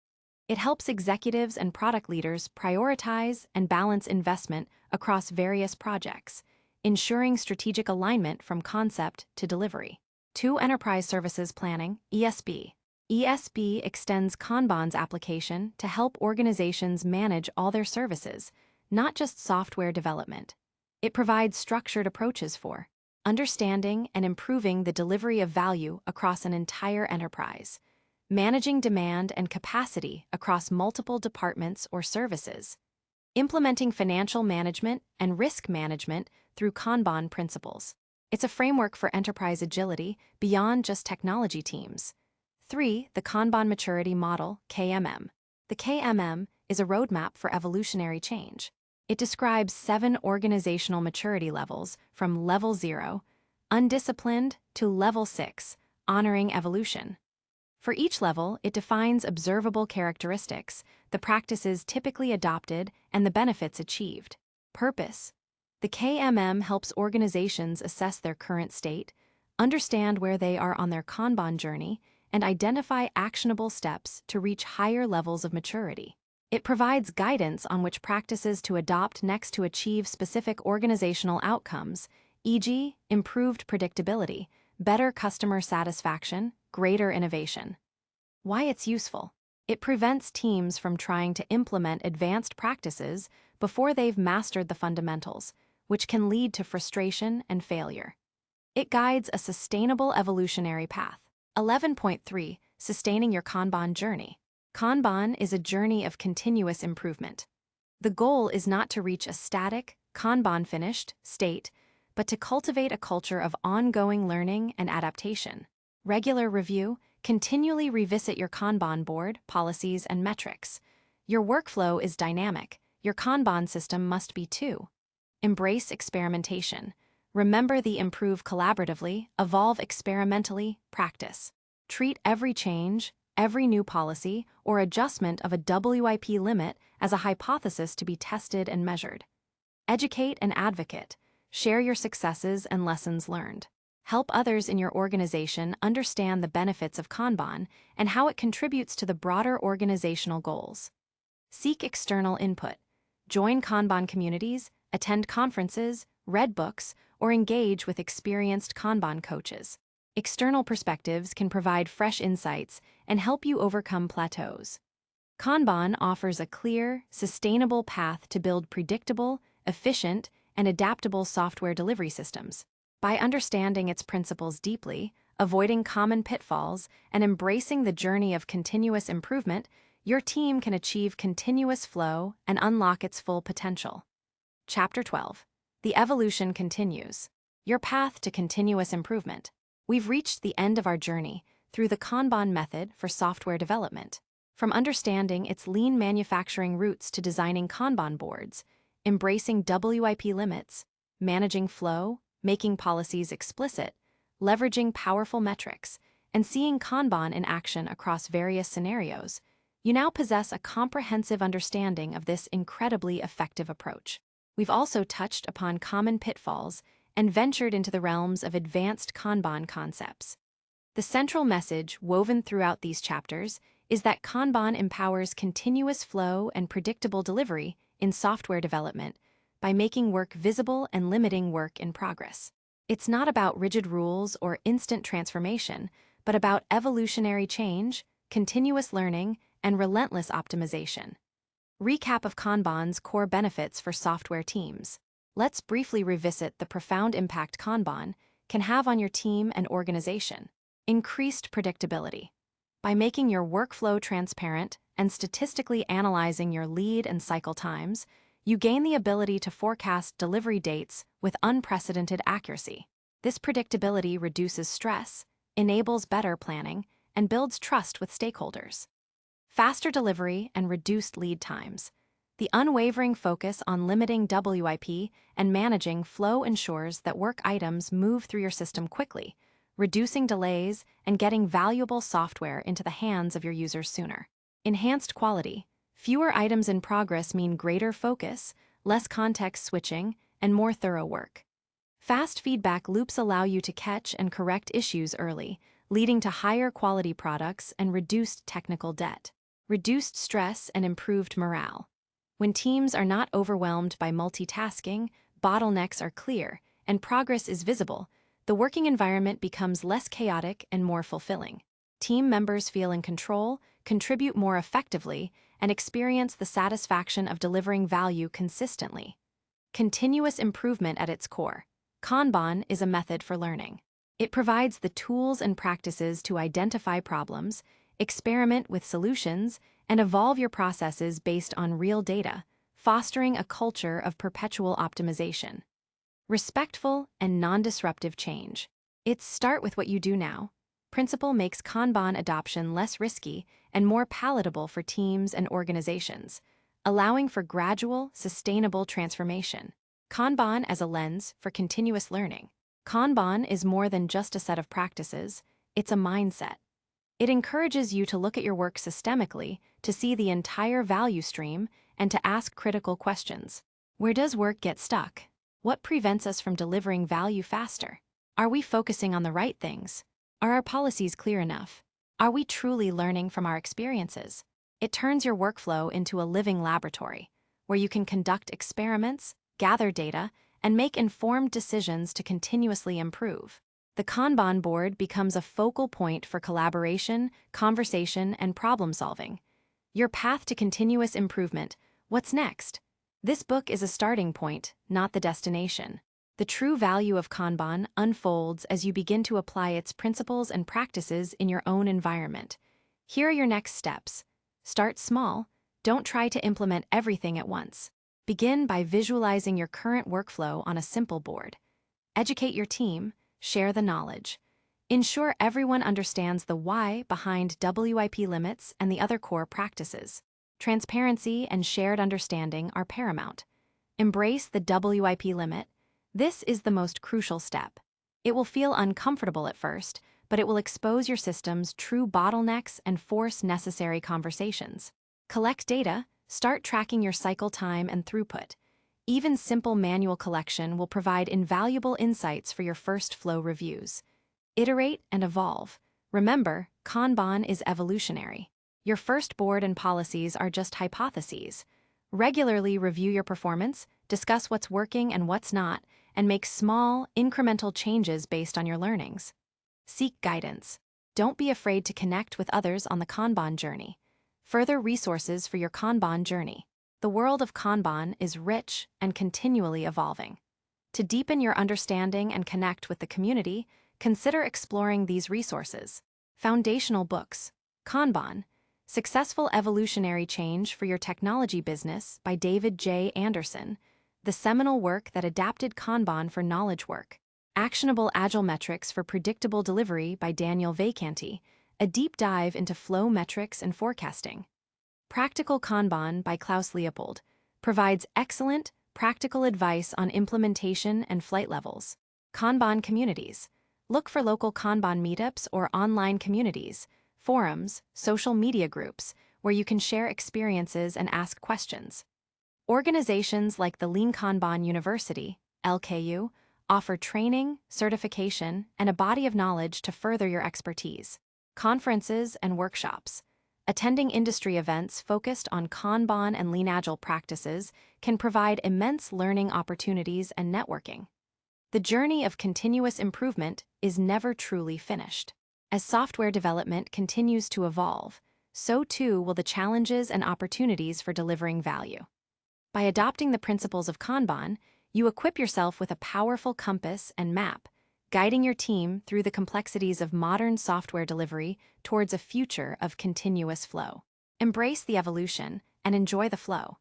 It helps executives and product leaders prioritize and balance investment across various projects, ensuring strategic alignment from concept to delivery. 2. Enterprise Services Planning, ESB. ESB extends Kanban's application to help organizations manage all their services, not just software development. It provides structured approaches for understanding and improving the delivery of value across an entire enterprise, managing demand and capacity across multiple departments or services, implementing financial management and risk management through Kanban principles. It's a framework for enterprise agility beyond just technology teams. 3. The Kanban Maturity Model, KMM. The KMM is a roadmap for evolutionary change. It describes 7 organizational maturity levels from Level 0, undisciplined, to Level 6, honoring evolution. For each level, it defines observable characteristics, the practices typically adopted, and the benefits achieved. Purpose. The KMM helps organizations assess their current state, understand where they are on their Kanban journey, and identify actionable steps to reach higher levels of maturity. It provides guidance on which practices to adopt next to achieve specific organizational outcomes, e.g., improved predictability, better customer satisfaction, greater innovation. Why it's useful. It prevents teams from trying to implement advanced practices before they've mastered the fundamentals, which can lead to frustration and failure. It guides a sustainable evolutionary path. 11.3 Sustaining your Kanban journey. Kanban is a journey of continuous improvement. The goal is not to reach a static, Kanban-finished state, but to cultivate a culture of ongoing learning and adaptation. Regular review, continually revisit your Kanban board, policies, and metrics. Your workflow is dynamic. your Kanban system must be too. Embrace experimentation. Remember the improve collaboratively, evolve experimentally, practice. Treat every change, every new policy, or adjustment of a WIP limit as a hypothesis to be tested and measured. Educate and advocate. Share your successes and lessons learned. Help others in your organization understand the benefits of Kanban and how it contributes to the broader organizational goals. Seek external input. Join Kanban communities, attend conferences, read books, or engage with experienced Kanban coaches. External perspectives can provide fresh insights and help you overcome plateaus. Kanban offers a clear, sustainable path to build predictable, efficient, and adaptable software delivery systems. By understanding its principles deeply, avoiding common pitfalls, and embracing the journey of continuous improvement, your team can achieve continuous flow and unlock its full potential. Chapter 12. The evolution continues. Your path to continuous improvement. We've reached the end of our journey through the Kanban method for software development. From understanding its lean manufacturing roots to designing Kanban boards, embracing WIP limits, managing flow, making policies explicit, leveraging powerful metrics, and seeing Kanban in action across various scenarios, you now possess a comprehensive understanding of this incredibly effective approach. We've also touched upon common pitfalls and ventured into the realms of advanced Kanban concepts. The central message woven throughout these chapters is that Kanban empowers continuous flow and predictable delivery in software development by making work visible and limiting work in progress. It's not about rigid rules or instant transformation, but about evolutionary change, continuous learning, and relentless optimization. Recap of Kanban's core benefits for software teams. Let's briefly revisit the profound impact Kanban can have on your team and organization. Increased predictability. By making your workflow transparent and statistically analyzing your lead and cycle times, you gain the ability to forecast delivery dates with unprecedented accuracy. This predictability reduces stress, enables better planning, and builds trust with stakeholders. Faster delivery and reduced lead times. The unwavering focus on limiting WIP and managing flow ensures that work items move through your system quickly, reducing delays and getting valuable software into the hands of your users sooner. Enhanced quality. Fewer items in progress mean greater focus, less context switching, and more thorough work. Fast feedback loops allow you to catch and correct issues early, leading to higher quality products and reduced technical debt. Reduced stress and improved morale. When teams are not overwhelmed by multitasking, bottlenecks are clear, and progress is visible, the working environment becomes less chaotic and more fulfilling. Team members feel in control, contribute more effectively, and experience the satisfaction of delivering value consistently. Continuous improvement at its core. Kanban is a method for learning. It provides the tools and practices to identify problems, experiment with solutions, and evolve your processes based on real data, fostering a culture of perpetual optimization. Respectful and non-disruptive change. It's start with what you do now. Principle makes Kanban adoption less risky and more palatable for teams and organizations, allowing for gradual, sustainable transformation. Kanban as a lens for continuous learning. Kanban is more than just a set of practices, it's a mindset. It encourages you to look at your work systemically, to see the entire value stream, and to ask critical questions. Where does work get stuck? What prevents us from delivering value faster? Are we focusing on the right things? Are our policies clear enough? Are we truly learning from our experiences? It turns your workflow into a living laboratory, where you can conduct experiments, gather data, and make informed decisions to continuously improve. The Kanban board becomes a focal point for collaboration, conversation, and problem solving. Your path to continuous improvement. What's next? This book is a starting point, not the destination. The true value of Kanban unfolds as you begin to apply its principles and practices in your own environment. Here are your next steps. Start small. Don't try to implement everything at once. Begin by visualizing your current workflow on a simple board. Educate your team. Share the knowledge. Ensure everyone understands the why behind WIP limits and the other core practices. Transparency and shared understanding are paramount. Embrace the WIP limit. This is the most crucial step. It will feel uncomfortable at first, but it will expose your system's true bottlenecks and force necessary conversations. Collect data, start tracking your cycle time and throughput. Even simple manual collection will provide invaluable insights for your first flow reviews. Iterate and evolve. Remember, Kanban is evolutionary. Your first board and policies are just hypotheses. Regularly review your performance, discuss what's working and what's not, and make small, incremental changes based on your learnings. Seek guidance. Don't be afraid to connect with others on the Kanban journey. Further resources for your Kanban journey. The world of Kanban is rich and continually evolving. To deepen your understanding and connect with the community, consider exploring these resources. Foundational books. Kanban, Successful Evolutionary Change for Your Technology Business by David J. Anderson, the seminal work that adapted Kanban for knowledge work. Actionable Agile Metrics for Predictable Delivery by Daniel Vacanti, a deep dive into flow metrics and forecasting. Practical Kanban by Klaus Leopold, provides excellent, practical advice on implementation and flight levels. Kanban Communities. Look for local Kanban meetups or online communities, forums, social media groups, where you can share experiences and ask questions. Organizations like the Lean Kanban University, LKU, offer training, certification, and a body of knowledge to further your expertise. Conferences and workshops. Attending industry events focused on Kanban and Lean Agile practices can provide immense learning opportunities and networking. The journey of continuous improvement is never truly finished. As software development continues to evolve, so too will the challenges and opportunities for delivering value. By adopting the principles of Kanban, you equip yourself with a powerful compass and map, guiding your team through the complexities of modern software delivery towards a future of continuous flow. Embrace the evolution and enjoy the flow.